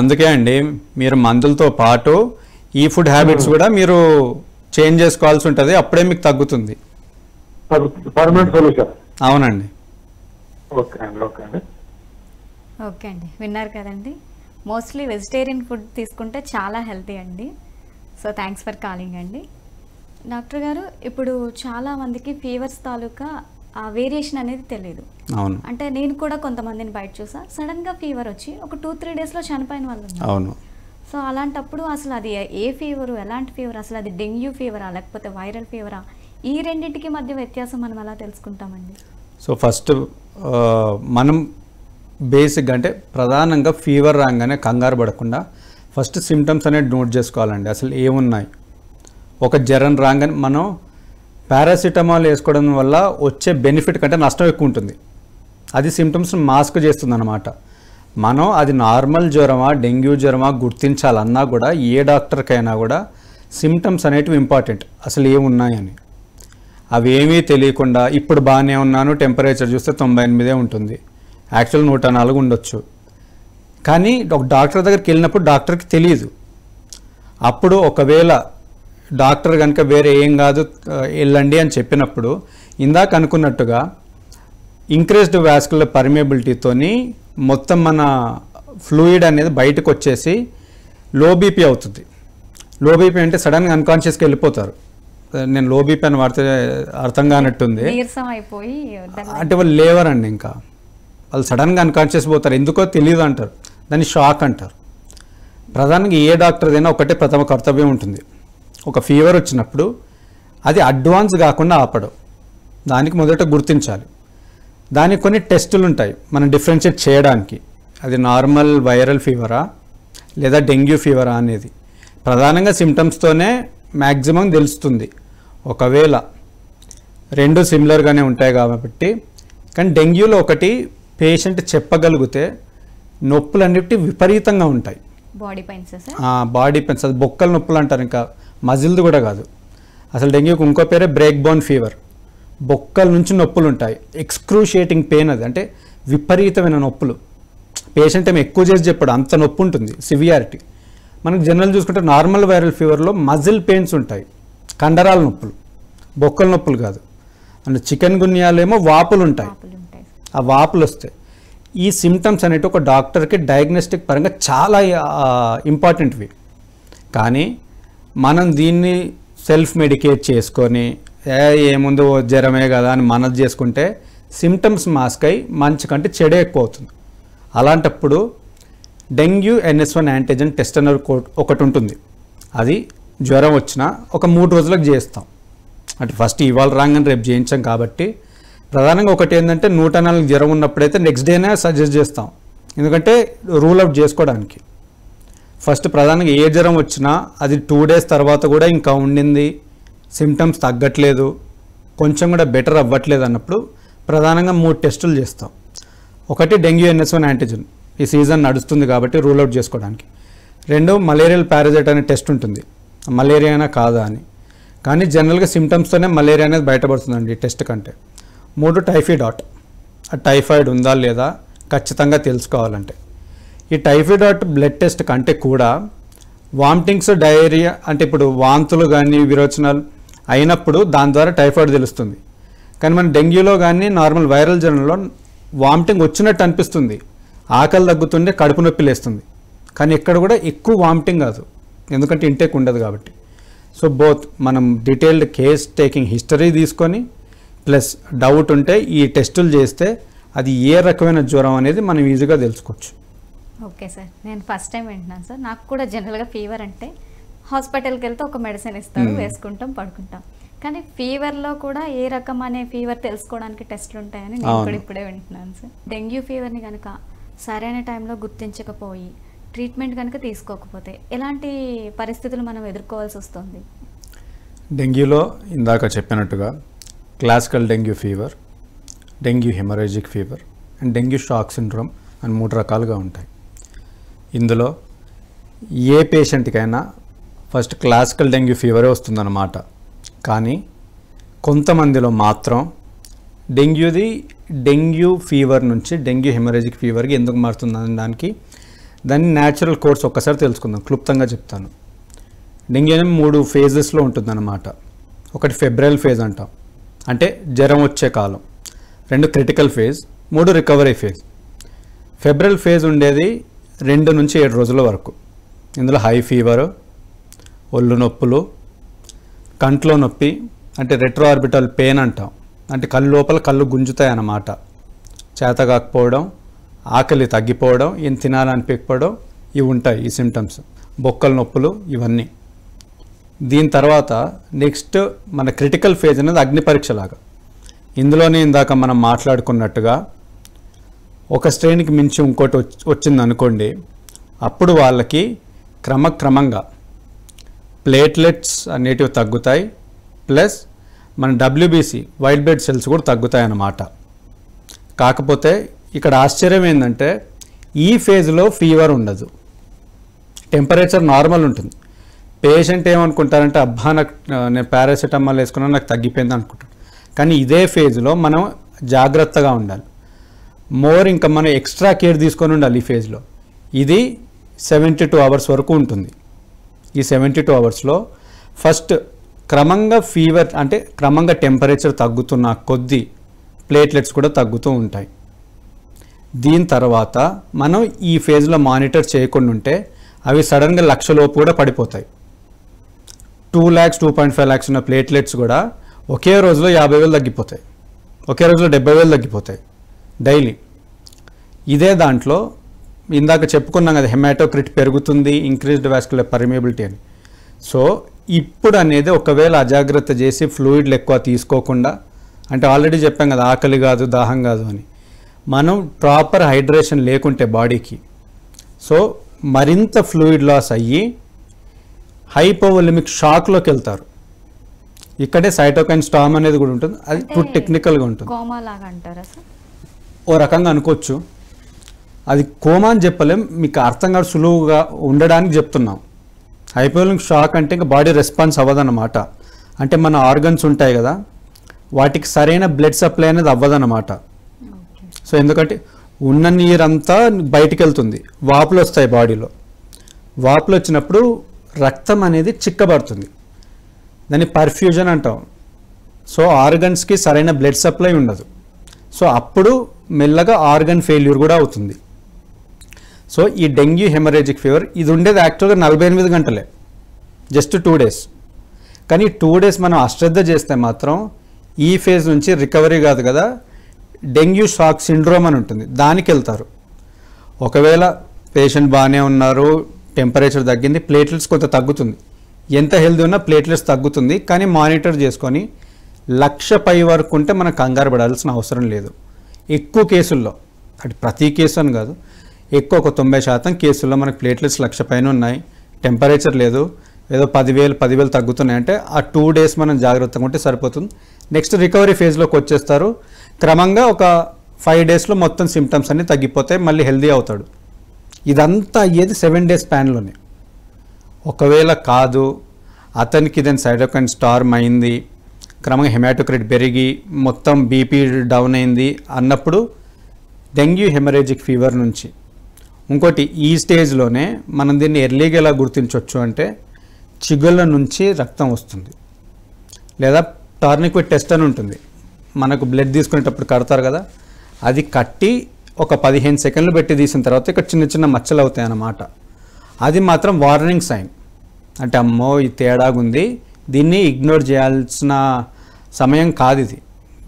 అందుకే అండి మీరు మందులతో పాటు ఈ ఫుడ్ హ్యాబిట్స్ కూడా మీరు చేంజ్ చేసుకోవాల్సి ఉంటుంది. అప్పుడే మీకు తగ్గుతుంది. Permanent solution. అవునండి. ఓకే అండి. ఓకే అండి. ఓకే అండి, విన్నారు కదండి. మోస్ట్లీ వెజిటేరియన్ ఫుడ్ తీసుకుంటే చాలా హెల్తీ అండి. సో థ్యాంక్స్ ఫర్ కాలింగ్ అండి. డాక్టర్ గారు, ఇప్పుడు చాలా మందికి ఫీవర్స్ తాలూకా ఆ వేరియేషన్ అనేది తెలియదు. అవును. అంటే నేను కూడా కొంతమందిని బయట చూసా, సడన్గా ఫీవర్ వచ్చి ఒక 2-3 డేస్లో చనిపోయిన వాళ్ళు ఉన్నారు. అవును. సో అలాంటప్పుడు అసలు అది ఏ ఫీవరు, ఎలాంటి ఫీవర్, అసలు అది డెంగ్యూ ఫీవరా లేకపోతే వైరల్ ఫీవరా, ఈ రెండింటికి మధ్య వ్యత్యాసం మనం ఎలా తెలుసుకుంటామండి? సో ఫస్ట్ మనం బేసిక్గా అంటే ప్రధానంగా ఫీవర్ రాగానే కంగారు పడకుండా ఫస్ట్ సిమ్టమ్స్ అనేది నోట్ చేసుకోవాలండి. అసలు ఏమున్నాయి. ఒక జ్వరం రాగానే మనం పారాసిటమాల్ వేసుకోవడం వల్ల వచ్చే బెనిఫిట్ కంటే నష్టం ఎక్కువ ఉంటుంది. అది సిమ్టమ్స్ మాస్క్ చేస్తుంది అన్నమాట. మనం అది నార్మల్ జ్వరమా, డెంగ్యూ జ్వరమా గుర్తించాలన్నా కూడా ఏ డాక్టర్కైనా కూడా సిమ్టమ్స్ అనేటివి ఇంపార్టెంట్. అసలు ఏమున్నాయని అవి ఏమీ తెలియకుండా ఇప్పుడు బాగానే ఉన్నాను, టెంపరేచర్ చూస్తే 98 ఉంటుంది, యాక్చువల్ 104 ఉండొచ్చు. కానీ ఒక డాక్టర్ దగ్గరికి వెళ్ళినప్పుడు డాక్టర్కి తెలియదు. అప్పుడు ఒకవేళ డాక్టర్ కనుక వేరే ఏం కాదు వెళ్ళండి అని చెప్పినప్పుడు ఇందాక అనుకున్నట్టుగా ఇంక్రీస్డ్ వాస్కులర్ పర్మియబిలిటీతోని మొత్తం మన ఫ్లూయిడ్ అనేది బయటకు వచ్చేసి లో బీపీ అవుతుంది. లో బీపీ అంటే సడన్గా అన్కాన్షియస్కి వెళ్ళిపోతారు. నేను లో బీపీ అని వాడితే అర్థం కానట్టుంది. అంటే వాళ్ళు లేవరండి, ఇంకా వాళ్ళు సడన్గా అన్కాన్షియస్ పోతారు, ఎందుకో తెలియదు అంటారు, దాన్ని షాక్ అంటారు. ప్రధానంగా ఏ డాక్టర్దైనా ఒకటే ప్రథమ కర్తవ్యం ఉంటుంది. ఒక ఫీవర్ వచ్చినప్పుడు అది అడ్వాన్స్ కాకుండా ఆపడం, దానికి మొదట గుర్తించాలి. దానికి కొన్ని టెస్టులు ఉంటాయి మనం డిఫరెన్షియేట్ చేయడానికి, అది నార్మల్ వైరల్ ఫీవరా లేదా డెంగ్యూ ఫీవరా అనేది. ప్రధానంగా సిమ్టమ్స్తోనే మ్యాక్సిమం తెలుస్తుంది. ఒకవేళ రెండు సిమిలర్గానే ఉంటాయి కాబట్టి, కానీ డెంగ్యూలో ఒకటి పేషెంట్ చెప్పగలిగితే నొప్పులన్నిటి విపరీతంగా ఉంటాయి. Body pains sir? Body pains, అది బొక్కల నొప్పులు అంటారు, ఇంకా మజిల్ది కూడా కాదు. అసలు డెంగ్యూకి ఇంకో పేరే బ్రేక్ బోన్ ఫీవర్. బొక్కల నుంచి నొప్పులు ఉంటాయి, ఎక్స్క్రూషియేటింగ్ పెయిన్, అది అంటే విపరీతమైన నొప్పులు. పేషెంట్ ఏమో ఎక్కువ చేసి చెప్పాడు, అంత నొప్పి ఉంటుంది, సివియారిటీ. మనకు జనరల్ చూసుకుంటే నార్మల్ వైరల్ ఫీవర్లో మజిల్ పెయిన్స్ ఉంటాయి, కండరాల నొప్పులు, బొక్కల నొప్పులు కాదు. అండ్ చికెన్ గున్యాలో ఏమో వాపులు ఉంటాయి, ఆ వాపులు వస్తాయి. ఈ సిమ్టమ్స్ అనేవి ఒక డాక్టర్కి డయాగ్నోస్టిక్ పరంగా చాలా ఇంపార్టెంట్వి. కానీ మనం దీన్ని సెల్ఫ్ మెడికేట్ చేసుకొని ఏముందో జ్వరమే కదా అని మనది చేసుకుంటే సిమ్టమ్స్ మాస్క్ అయి మంచి కంటే చెడే ఎక్కువ అవుతుంది. అలాంటప్పుడు డెంగ్యూ NS1 యాంటీజెన్ టెస్ట్ అనేది ఒకటి ఉంటుంది. అది జ్వరం వచ్చినా ఒక 3 రోజులకు చేస్తాం. అంటే ఫస్ట్ ఇవాళ రాగానే రేపు చేయించాం కాబట్టి ప్రధానంగా ఒకటి ఏంటంటే 104 జ్వరం ఉన్నప్పుడైతే నెక్స్ట్ డేనే సజెస్ట్ చేస్తాం, ఎందుకంటే రూల్ అవుట్ చేసుకోవడానికి. ఫస్ట్ ప్రధానంగా ఏ జ్వరం వచ్చినా అది 2 డేస్ తర్వాత కూడా ఇంకా ఉండింది, సిమ్టమ్స్ తగ్గట్లేదు, కొంచెం కూడా బెటర్ అవ్వట్లేదు అన్నప్పుడు ప్రధానంగా 3 టెస్టులు చేస్తాం. ఒకటి డెంగ్యూ NS1 యాంటీజెన్, ఈ సీజన్ నడుస్తుంది కాబట్టి రూల్ అవుట్ చేసుకోవడానికి. 2 మలేరియల్ పారాజైట్ అనే టెస్ట్ ఉంటుంది, మలేరియానా కాదా అని. కానీ జనరల్గా సిమ్టమ్స్తోనే మలేరియా అనేది బయటపడుతుందండి ఈ టెస్ట్ కంటే. 3 టైఫాయిడ్. ఆ టైఫాయిడ్ ఉందా లేదా ఖచ్చితంగా తెలుసుకోవాలంటే ఈ టైఫాయిడ్ బ్లడ్ టెస్ట్ కంటే కూడా వామిటింగ్స్, డయేరియా అంటే ఇప్పుడు వాంతులు కానీ విరోచనాలు అయినప్పుడు దాని ద్వారా టైఫాయిడ్ తెలుస్తుంది. కానీ మన డెంగ్యూలో కానీ నార్మల్ వైరల్ జ్వరంలో వామిటింగ్ వచ్చినట్టు అనిపిస్తుంది, ఆకలి తగ్గుతుంటే కడుపు నొప్పి లేస్తుంది, కానీ ఇక్కడ కూడా ఎక్కువ వామిటింగ్ కాదు, ఎందుకంటే ఇంటేక్ ఉండదు కాబట్టి. సో బోత్ మనం డీటెయిల్డ్ కేస్ టేకింగ్ హిస్టరీ తీసుకొని ప్లస్ డౌట్ ఉంటే ఈ టెస్టులు చేస్తే అది ఏ రకమైన జ్వరం అనేది మనం ఈజీగా తెలుసుకోవచ్చు. ఓకే సార్, నేను ఫస్ట్ టైం వింటున్నాను సార్. నాకు కూడా జనరల్గా ఫీవర్ అంటే హాస్పిటల్కి వెళ్తే ఒక మెడిసిన్ ఇస్తారు, వేసుకుంటాం, పడుకుంటాం. కానీ ఫీవర్లో కూడా ఏ రకం అనే ఫీవర్ తెలుసుకోవడానికి టెస్ట్లు ఉంటాయని నేను కూడా ఇప్పుడే వింటున్నాను సార్. డెంగ్యూ ఫీవర్ని కనుక సరైన టైంలో గుర్తించకపోయి ట్రీట్మెంట్ కనుక తీసుకోకపోతే ఎలాంటి పరిస్థితులు మనం ఎదుర్కోవాల్సి వస్తుంది? డెంగ్యూలో ఇందాక చెప్పినట్టుగా classical dengue fever, dengue haemorrhagic fever and dengue shock syndrome అని 3 రకాలుగా ఉంటాయి. ఇందులో ఏ పేషెంట్కైనా ఫస్ట్ క్లాసికల్ డెంగ్యూ ఫీవరే వస్తుందన్నమాట. కానీ కొంతమందిలో మాత్రం డెంగ్యూ ఫీవర్ నుంచి డెంగ్యూ హెమరేజిక్ ఫీవర్కి ఎందుకు మారుతుంది దానికి దాన్ని న్యాచురల్ కోర్స్ ఒక్కసారి తెలుసుకుందాం, క్లుప్తంగా చెప్తాను. డెంగ్యూ అనేది 3 ఫేజెస్లో ఉంటుందన్నమాట. ఒకటి ఫెబ్రైల్ ఫేజ్ అంటాం, అంటే జ్వరం వచ్చే కాలం. 2 critical phase, 3 recovery phase. Febrile phase ఉండేది 2 నుంచి 7 రోజుల వరకు. ఇందులో హై ఫీవరు, ఒళ్ళు నొప్పులు, కంట్లో నొప్పి అంటే రెట్రో ఆర్బిటల్ పెయిన్ అంటాం, అంటే కళ్ళు లోపల కళ్ళు గుంజుతాయి అన్నమాట, చేత కాకపోవడం, ఆకలి తగ్గిపోవడం, ఏం తినాలనిపించకపోవడం, ఇవి ఉంటాయి ఈ సిమ్టమ్స్, బొక్కల నొప్పులు ఇవన్నీ. దీని తర్వాత నెక్స్ట్ మన క్రిటికల్ ఫేజ్ అనేది అగ్ని పరీక్ష లాగా. ఇందులోనే ఇందాక మనం మాట్లాడుకున్నట్టుగా ఒక స్ట్రెయిన్కి మించి ఇంకోటి వచ్చింది అనుకోండి, అప్పుడు వాళ్ళకి క్రమక్రమంగా ప్లేట్లెట్స్ అనేటివి తగ్గుతాయి, ప్లస్ మన WBC వైట్ బ్లడ్ సెల్స్ కూడా తగ్గుతాయి అన్నమాట. కాకపోతే ఇక్కడ ఆశ్చర్యం ఏంటంటే ఈ ఫేజ్లో ఫీవర్ ఉండదు, టెంపరేచర్ నార్మల్ ఉంటుంది. పేషెంట్ ఏమనుకుంటారంటే అబ్బా నేను పారాసిటమాల్ వేసుకున్నా నాకు తగ్గిపోయింది అనుకుంటాను. కానీ ఇదే ఫేజ్లో మనం జాగ్రత్తగా ఉండాలి, ఇంకా మనం ఎక్స్ట్రా కేర్ తీసుకొని ఉండాలి ఈ ఫేజ్లో. ఇది 72 అవర్స్ వరకు ఉంటుంది. ఈ 72 అవర్స్లో ఫస్ట్ క్రమంగా ఫీవర్ అంటే క్రమంగా టెంపరేచర్ తగ్గుతున్న కొద్దీ ప్లేట్లెట్స్ కూడా తగ్గుతూ ఉంటాయి. దీని తర్వాత మనం ఈ ఫేజ్లో మానిటర్ చేయకుండా ఉంటే అవి సడన్గా 1,00,000 లోపు కూడా పడిపోతాయి. 2 lakhs 2.5 lakhs ఉన్న ప్లేట్లెట్స్ కూడా ఒకే రోజులో 50,000 తగ్గిపోతాయి, ఒకే రోజులో 70,000 తగ్గిపోతాయి డైలీ. ఇదే దాంట్లో ఇందాక చెప్పుకున్నాం కదా, హెమాటోక్రిట్ పెరుగుతుంది, ఇంక్రీజ్డ్ వాస్కులర్ పర్మియబిలిటీ అని. సో ఇప్పుడు అనేది ఒకవేళ అజాగ్రత్త చేసి ఫ్లూయిడ్లు ఎక్కువ తీసుకోకుండా అంటే ఆల్రెడీ చెప్పాం కదా, ఆకలి కాదు దాహం కాదు అని. మనం ప్రాపర్ హైడ్రేషన్ లేకుంటే బాడీకి, సో మరింత ఫ్లూయిడ్ లాస్ అయ్యి హైపోవోలిమిక్ షాక్లోకి వెళ్తారు. ఇక్కడే సైటోకైన్ స్టార్మ్ అనేది కూడా ఉంటుంది. అది టూ టెక్నికల్గా ఉంటుంది. కోమా లాగా అంటారా సార్? ఓ రకంగా అనుకోవచ్చు. అది కోమా అని చెప్పలేం, మీకు అర్థం కాదు, సులువుగా ఉండడానికి చెప్తున్నాం. హైపోవోలిమిక్ షాక్ అంటే ఇంకా బాడీ రెస్పాన్స్ అవ్వదన్నమాట. అంటే మన ఆర్గన్స్ ఉంటాయి కదా, వాటికి సరైన బ్లడ్ సప్లై అనేది అవ్వదన్నమాట. సో ఎందుకంటే ఉన్న నీరంతా బయటికి వెళ్తుంది, వాపులు వస్తాయి బాడీలో. వాపులు వచ్చినప్పుడు రక్తం అనేది చిక్కబడుతుంది, దాన్ని పర్ఫ్యూజన్ అంటాం. సో ఆర్గన్స్కి సరైన బ్లడ్ సప్లై ఉండదు. సో అప్పుడు మెల్లగా ఆర్గన్ ఫెయిల్యూర్ కూడా అవుతుంది. సో ఈ డెంగ్యూ హెమరేజిక్ ఫీవర్ ఇది ఉండేది యాక్చువల్గా 48 గంటలే, జస్ట్ 2 days. కానీ 2 days మనం అశ్రద్ధ చేస్తే మాత్రం ఈ ఫేజ్ నుంచి రికవరీ కాదు కదా, డెంగ్యూ షాక్ సిండ్రోమ్ అని ఉంటుంది, దానికి వెళ్తారు. ఒకవేళ పేషెంట్ బాగానే ఉన్నారు, టెంపరేచర్ తగ్గింది, ప్లేట్లెట్స్ కొంత తగ్గుతుంది, ఎంత హెల్దీ ఉన్నా ప్లేట్లెట్స్ తగ్గుతుంది, కానీ మానిటర్ చేసుకొని 1,00,000 పై వరకు ఉంటే మనం కంగారు పడాల్సిన అవసరం లేదు. ఎక్కువ కేసుల్లో, అంటే ప్రతి కేసు అని కాదు, ఎక్కువ ఒక 90% కేసుల్లో మనకు ప్లేట్లెట్స్ 1,00,000 పైన ఉన్నాయి, టెంపరేచర్ లేదు, ఏదో 10,000 తగ్గుతున్నాయి అంటే ఆ 2 days మనం జాగ్రత్తగా ఉంటే సరిపోతుంది. నెక్స్ట్ రికవరీ ఫేజ్లోకి వచ్చేస్తారు. క్రమంగా ఒక 5 daysలో మొత్తం సిమ్టమ్స్ అన్నీ తగ్గిపోతాయి, మళ్ళీ హెల్దీ అవుతాడు. ఇదంతా అయ్యేది 7 days స్పాన్లోనే. ఒకవేళ కాదు, అతనికి ఇదని సైటోకైన్ స్టార్మ్ అయింది, క్రమంగా హెమాటోక్రిట్ పెరిగి మొత్తం బీపీ డౌన్ అయింది అన్నప్పుడు డెంగ్యూ హెమరేజిక్ ఫీవర్ నుంచి. ఇంకోటి ఈ స్టేజ్లోనే మనం దీన్ని ఎర్లీగా ఎలా గుర్తించవచ్చు అంటే, చిగుళ్ళ నుంచి రక్తం వస్తుంది, లేదా టార్నిక్విట్ టెస్ట్ అని ఉంటుంది, మనకు బ్లడ్ తీసుకునేటప్పుడు కడతారు కదా, అది కట్టి ఒక 15 సెకండ్లు పెట్టి తీసిన తర్వాత ఇక్కడ చిన్న చిన్న మచ్చలు అవుతాయి అన్నమాట. అది మాత్రం వార్నింగ్ సైన్, అంటే అమ్మో ఈ తేడాగుంది, దీన్ని ఇగ్నోర్ చేయాల్సిన సమయం కాదు ఇది,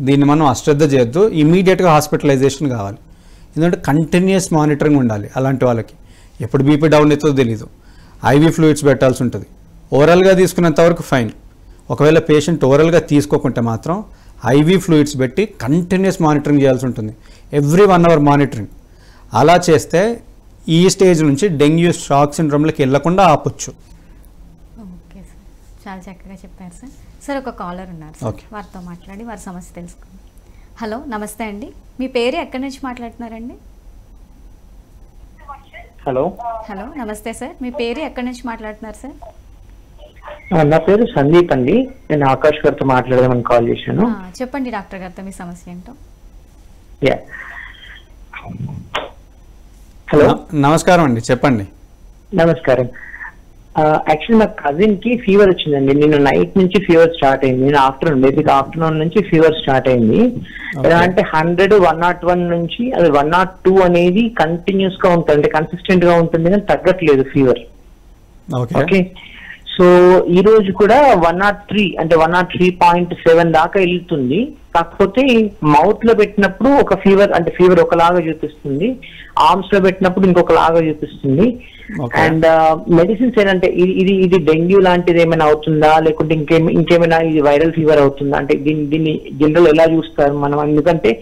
దీన్ని మనం అశ్రద్ధ చేయొద్దు, ఇమీడియట్గా హాస్పిటలైజేషన్ కావాలి. ఎందుకంటే కంటిన్యూస్ మానిటరింగ్ ఉండాలి అలాంటి వాళ్ళకి. ఎప్పుడు బీపీ డౌన్ అవుతుందో తెలీదు, ఐవీ ఫ్లూయిడ్స్ పెట్టాల్సి ఉంటుంది. ఓరల్గా తీసుకున్నంత వరకు ఫైన్, ఒకవేళ పేషెంట్ ఓరల్గా తీసుకోకుంటే మాత్రం ఐవీ ఫ్లూయిడ్స్ పెట్టి కంటిన్యూస్ మానిటరింగ్ చేయాల్సి ఉంటుంది, ఎవ్రీ 1 hour మానిటరింగ్. అలా చేస్తే ఈ స్టేజ్ నుంచి డెంగ్యూ షాక్ సిండ్రోమ్లోకి వెళ్లకుండా ఆపొచ్చు. ఓకే సార్, చాలా చక్కగా చెప్పారు సార్. సార్ ఒక కాలర్ ఉన్నారు సార్, వారితో మాట్లాడి వారి సమస్య తెలుసుకుందాం. హలో, నమస్తే అండి, మీ పేరు ఎక్కడి నుంచి మాట్లాడుతున్నారండి? హలో హలో, నమస్తే సార్, మీ పేరు ఎక్కడి నుంచి మాట్లాడుతున్నారు సార్? నా పేరు సందీప్ అండి, నేను ఆకాష్ గారితో మాట్లాడదామని కాల్ చేశాను. చెప్పండి డాక్టర్ గారితో మీ సమస్య ఏంటో. హలో, నమస్కారం అండి, చెప్పండి. నమస్కారం. యాక్చువల్లీ మా కజిన్ కి ఫీవర్ వచ్చిందండి, నిన్న నైట్ నుంచి ఫీవర్ స్టార్ట్ అయింది, నేను ఆఫ్టర్నూన్ నుంచి ఫీవర్ స్టార్ట్ అయింది. ఎలా అంటే 100, 101 నుంచి అది 102 అనేది కంటిన్యూస్ గా ఉంటుంది, అంటే కన్సిస్టెంట్ గా ఉంటుంది, కానీ తగ్గట్లేదు ఫీవర్. ఓకే, సో ఈ రోజు కూడా 103 అంటే 103.7 దాకా వెళ్తుంది. కాకపోతే మౌత్ లో పెట్టినప్పుడు ఒక ఫీవర్, అంటే ఫీవర్ ఒకలాగా చూపిస్తుంది, ఆర్మ్స్ లో పెట్టినప్పుడు ఇంకొకలాగా చూపిస్తుంది. అండ్ మెడిసిన్స్ ఏంటంటే ఇది డెంగ్యూ లాంటిది ఏమైనా అవుతుందా, లేకుంటే ఇంకేమైనా ఇది వైరల్ ఫీవర్ అవుతుందా, అంటే దీన్ని జనరల్ ఎలా చూస్తారు మనం? ఎందుకంటే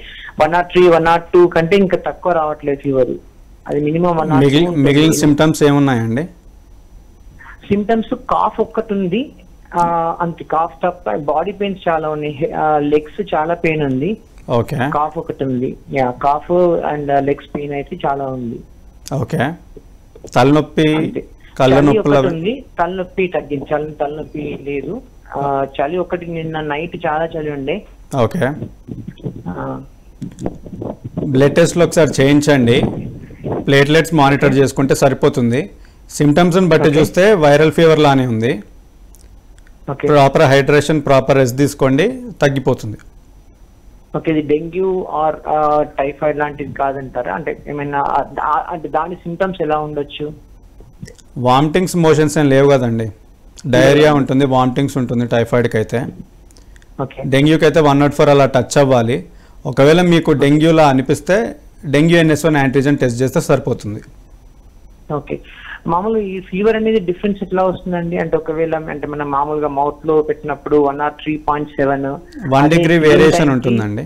103, 102 కంటే ఇంకా తక్కువ రావట్లేదు ఫీవర్, అది మినిమం. మిగిలిన సిమ్టమ్స్ ఏమున్నాయండి? సిమ్టమ్స్ కాఫ్ ఒక్కటి ఉంది, అంతే, కాఫ్ తప్ప. బాడీ పెయిన్స్ చాలా ఉన్నాయి, లెగ్స్ చాలా పెయిన్ ఉంది, కాఫ్ ఒకటి ఉంది. కాఫ్ అండ్ లెగ్స్ పెయిన్ అయితే చాలా ఉంది. ఓకే, తలనొప్పి, ఉంది, తలనొప్పి తగ్గించాలి, తలనొప్పి లేదు. చలి ఒకటి, నిన్న నైట్ చాలా చలి ఉండే. ఓకే, బ్లడ్ టెస్ట్లు ఒకసారి చేయించండి, ప్లేట్లెట్స్ మానిటర్ చేసుకుంటే సరిపోతుంది. సిమ్టమ్స్ని బట్టి చూస్తే వైరల్ ఫీవర్ లానే ఉంది. ప్రాపర్ హైడ్రేషన్, ప్రాపర్ రెస్ట్ తీసుకోండి, తగ్గిపోతుంది. ఓకే, ఇది డెంగ్యూ ఆర్ టైఫాయిడ్ లాంటిది కాదంటారా? అంటే ఏమైనా అంటే దాని సిమ్టమ్స్ ఎలా ఉండొచ్చు? వామిటింగ్స్, మోషన్స్ ఏం లేవు కదండి, డయేరియా ఉంటుంది, వామిటింగ్స్ ఉంటుంది టైఫాయిడ్కి అయితే. డెంగ్యూకి అయితే 104 అలా టచ్ అవ్వాలి. ఒకవేళ మీకు డెంగ్యూలా అనిపిస్తే డెంగ్యూ NS1 యాంటీజెన్ టెస్ట్ చేస్తే సరిపోతుంది. ఓకే. మామూలుగా ఈ ఫీవర్ అనేది డిఫరెన్స్ ఎట్లా వస్తుందండి? అంటే ఒకవేళ అంటే మనం మామూలుగా మౌత్ లో పెట్టినప్పుడు 1 or 3.7 1 degree వేరియేషన్ ఉంటుందండి.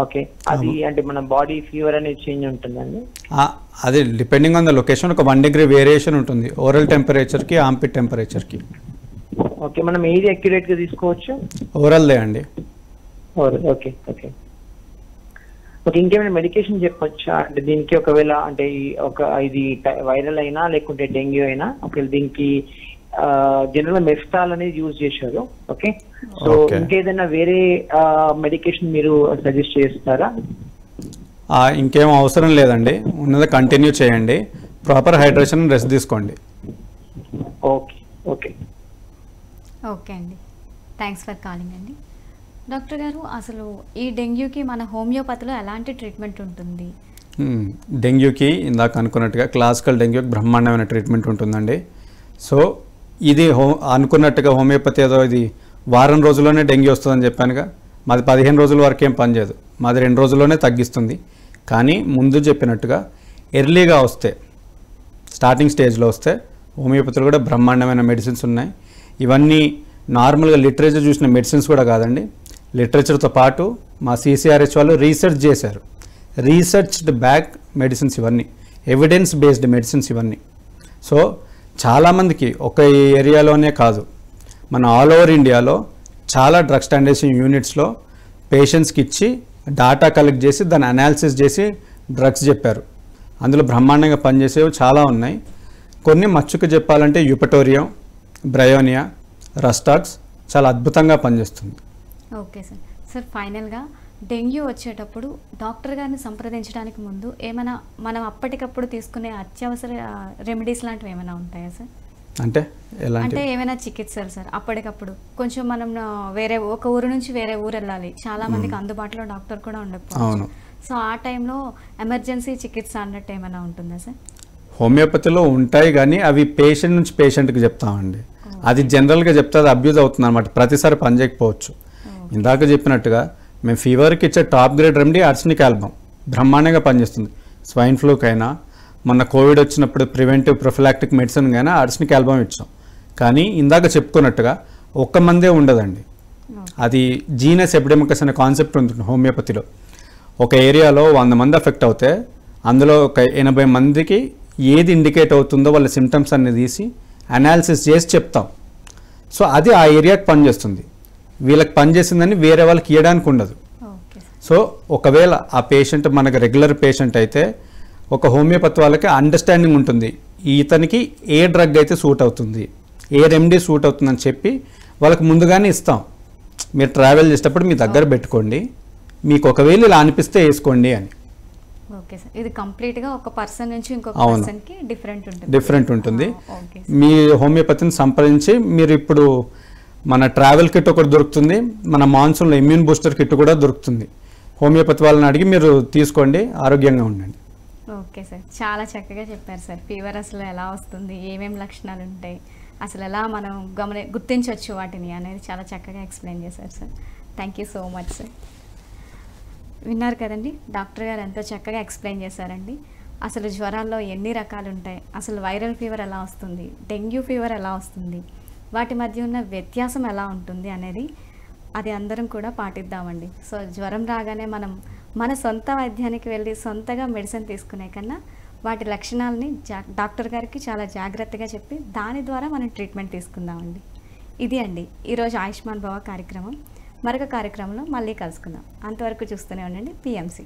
ఓకే, అది అంటే మన బాడీ ఫీవర్ అనేది చేంజ్ ఉంటుందండి? అది డిపెండింగ్ ఆన్ ద లొకేషన్ ఒక 1 degree వేరియేషన్ ఉంటుంది ఓరల్ టెంపరేచర్కి, ఆంపిట్ టెంపరేచర్కి. ఓకే, మనం ఏది అక్యురేట్ గా తీసుకోవచ్చు? ఓరల్దే అండి. Okay okay okay. ఇంకేమైనా మెడికేషన్ చెప్పొచ్చా అంటే దీనికి? ఒకవేళ అంటే ఇది వైరల్ అయినా లేకుంటే డెంగ్యూ అయినా, ఒకవేళ దీనికి జనరల్ మెఫ్టాల్ అనేది యూజ్ చేశారు. ఓకే, సో ఇంకేదైనా వేరే మెడికేషన్ మీరు సజెస్ట్ చేస్తారా? ఇంకేం అవసరం లేదండి, ఉన్నది కంటిన్యూ చేయండి, ప్రాపర్ హైడ్రేషన్, రెస్ట్ తీసుకోండి. ఓకే ఓకే ఓకే అండి, థ్యాంక్స్ ఫర్ కాలింగ్ అండి. డాక్టర్ గారు, అసలు ఈ డెంగ్యూకి మన హోమియోపతిలో ఎలాంటి ట్రీట్మెంట్ ఉంటుంది? డెంగ్యూకి ఇందాక అనుకున్నట్టుగా క్లాసికల్ డెంగ్యూకి బ్రహ్మాండమైన ట్రీట్మెంట్ ఉంటుందండి. సో ఇది అనుకున్నట్టుగా హోమియోపతి ఏదో ఇది వారం రోజుల్లోనే డెంగ్యూ వస్తుందని చెప్పానుగా, మాది 15 రోజుల వరకు ఏం పనిచేయదు, మాది 2 రోజుల్లోనే తగ్గిస్తుంది. కానీ ముందు చెప్పినట్టుగా ఎర్లీగా వస్తే, స్టార్టింగ్ స్టేజ్లో వస్తే హోమియోపతిలో కూడా బ్రహ్మాండమైన మెడిసిన్స్ ఉన్నాయి. ఇవన్నీ నార్మల్గా లిటరేచర్ చూసిన మెడిసిన్స్ కూడా కాదండి, లిటరేచర్తో పాటు మా CCRH వాళ్ళు రీసెర్చ్ చేశారు, రీసెర్చ్డ్ బ్యాక్ మెడిసిన్స్ ఇవన్నీ, ఎవిడెన్స్ బేస్డ్ మెడిసిన్స్ ఇవన్నీ. సో చాలామందికి ఒక ఏరియాలోనే కాదు, మన ఆల్ ఓవర్ ఇండియాలో చాలా డ్రగ్ స్టాండర్డైజేషన్ యూనిట్స్లో పేషెంట్స్కి ఇచ్చి డాటా కలెక్ట్ చేసి దాన్ని అనాలిసిస్ చేసి డ్రగ్స్ చెప్పారు. అందులో బ్రహ్మాండంగా పనిచేసేవి చాలా ఉన్నాయి. కొన్ని మచ్చుకు చెప్పాలంటే యూపటోరియం, బ్రయోనియా, రస్టాక్స్ చాలా అద్భుతంగా పనిచేస్తుంది. Okay sir. సార్ ఫైనల్గా డెంగ్యూ వచ్చేటప్పుడు డాక్టర్ గారిని సంప్రదించడానికి ముందు ఏమైనా మనం అప్పటికప్పుడు తీసుకునే అత్యవసర రెమెడీస్ లాంటివి ఏమైనా ఉంటాయా సార్? అంటే అంటే ఏమైనా చికిత్సలు సార్ అప్పటికప్పుడు? కొంచెం మనం వేరే ఒక ఊరు నుంచి వేరే ఊరు వెళ్ళాలి, చాలా మందికి అందుబాటులో డాక్టర్ కూడా ఉండకపోవచ్చు. సో ఆ టైంలో ఎమర్జెన్సీ చికిత్స అన్నట్టు ఏమైనా ఉంటుందా సార్? హోమియోపతిలో ఉంటాయి, కానీ అవి పేషెంట్ నుంచి పేషెంట్కి చెప్తామండి. అది జనరల్గా చెప్తే అది అబ్యూజ్ అవుతుంది అనమాట, ప్రతిసారి పనిచేయకపోవచ్చు. ఇందాక చెప్పినట్టుగా మేము ఫీవర్కి ఇచ్చే top grade remedy arsenic album బ్రహ్మాండంగా పనిచేస్తుంది. స్వైన్ ఫ్లూకైనా, మొన్న కోవిడ్ వచ్చినప్పుడు ప్రివెంటివ్ ప్రొఫిలాక్టిక్ మెడిసిన్ అయినా ఆర్సెనిక్ ఆల్బమ్ ఇచ్చాం. కానీ ఇందాక చెప్పుకున్నట్టుగా ఒక్క మందే ఉండదండి, అది జీనస్ ఎపిడెమికస్ అనే కాన్సెప్ట్ ఉంటుంది హోమియోపతిలో. ఒక ఏరియాలో 100 మంది అఫెక్ట్ అవుతే అందులో ఒక 80 మందికి ఏది ఇండికేట్ అవుతుందో వాళ్ళ సిమ్టమ్స్ అన్ని తీసి అనాలిసిస్ చేసి చెప్తాం. సో అది ఆ ఏరియాకి పనిచేస్తుంది, వీళ్ళకి పనిచేసిందని వేరే వాళ్ళకి ఇవ్వడానికి ఉండదు. సో ఒకవేళ ఆ పేషెంట్ మనకు రెగ్యులర్ పేషెంట్ అయితే ఒక హోమియోపతి వాళ్ళకి అండర్స్టాండింగ్ ఉంటుంది, ఇతనికి ఏ డ్రగ్ అయితే సూట్ అవుతుంది, ఏ రెమెడీ సూట్ అవుతుందని చెప్పి వాళ్ళకి ముందుగానే ఇస్తాం. మీరు ట్రావెల్ చేసేటప్పుడు మీ దగ్గర పెట్టుకోండి, మీకు ఒకవేళ ఇలా అనిపిస్తే వేసుకోండి అని. ఓకే సార్, ఇది కంప్లీట్గా ఒక పర్సన్ నుంచి ఇంకొక పర్సన్కి డిఫరెంట్ ఉంటుంది. మీ హోమియోపతిని సంప్రదించి మీరు ఇప్పుడు మన ట్రావెల్ కిట్ ఒకటి దొరుకుతుంది, మన మాన్సూన్లో ఇమ్యూన్ బూస్టర్ కిట్ కూడా దొరుకుతుంది. హోమియోపతి వాళ్ళని అడిగి మీరు తీసుకోండి, ఆరోగ్యంగా ఉండండి. ఓకే సార్, చాలా చక్కగా చెప్పారు సార్. ఫీవర్ అసలు ఎలా వస్తుంది, ఏమేమి లక్షణాలు ఉంటాయి, అసలు ఎలా మనం గుర్తించవచ్చు వాటిని అనేది చాలా చక్కగా ఎక్స్ప్లెయిన్ చేశారు sir. Thank you so much sir. విన్నారు కదండి, డాక్టర్ గారు ఎంతో చక్కగా ఎక్స్ప్లెయిన్ చేశారండి. అసలు జ్వరాల్లో ఎన్ని రకాలు ఉంటాయి, అసలు వైరల్ ఫీవర్ ఎలా వస్తుంది, డెంగ్యూ ఫీవర్ ఎలా వస్తుంది, వాటి మధ్య ఉన్న వ్యత్యాసం ఎలా ఉంటుంది అనేది అది అందరం కూడా పాటిద్దామండి. సో జ్వరం రాగానే మనం మన సొంత వైద్యానికి వెళ్ళి సొంతగా మెడిసిన్ తీసుకునే కన్నా వాటి లక్షణాలని డాక్టర్ గారికి చాలా జాగ్రత్తగా చెప్పి దాని ద్వారా మనం ట్రీట్మెంట్ తీసుకుందామండి. ఇది అండి ఈరోజు ఆయుష్మాన్ భవ కార్యక్రమం. మరొక కార్యక్రమంలో మళ్ళీ కలుసుకుందాం. అంతవరకు చూస్తూనే ఉండండి PMC.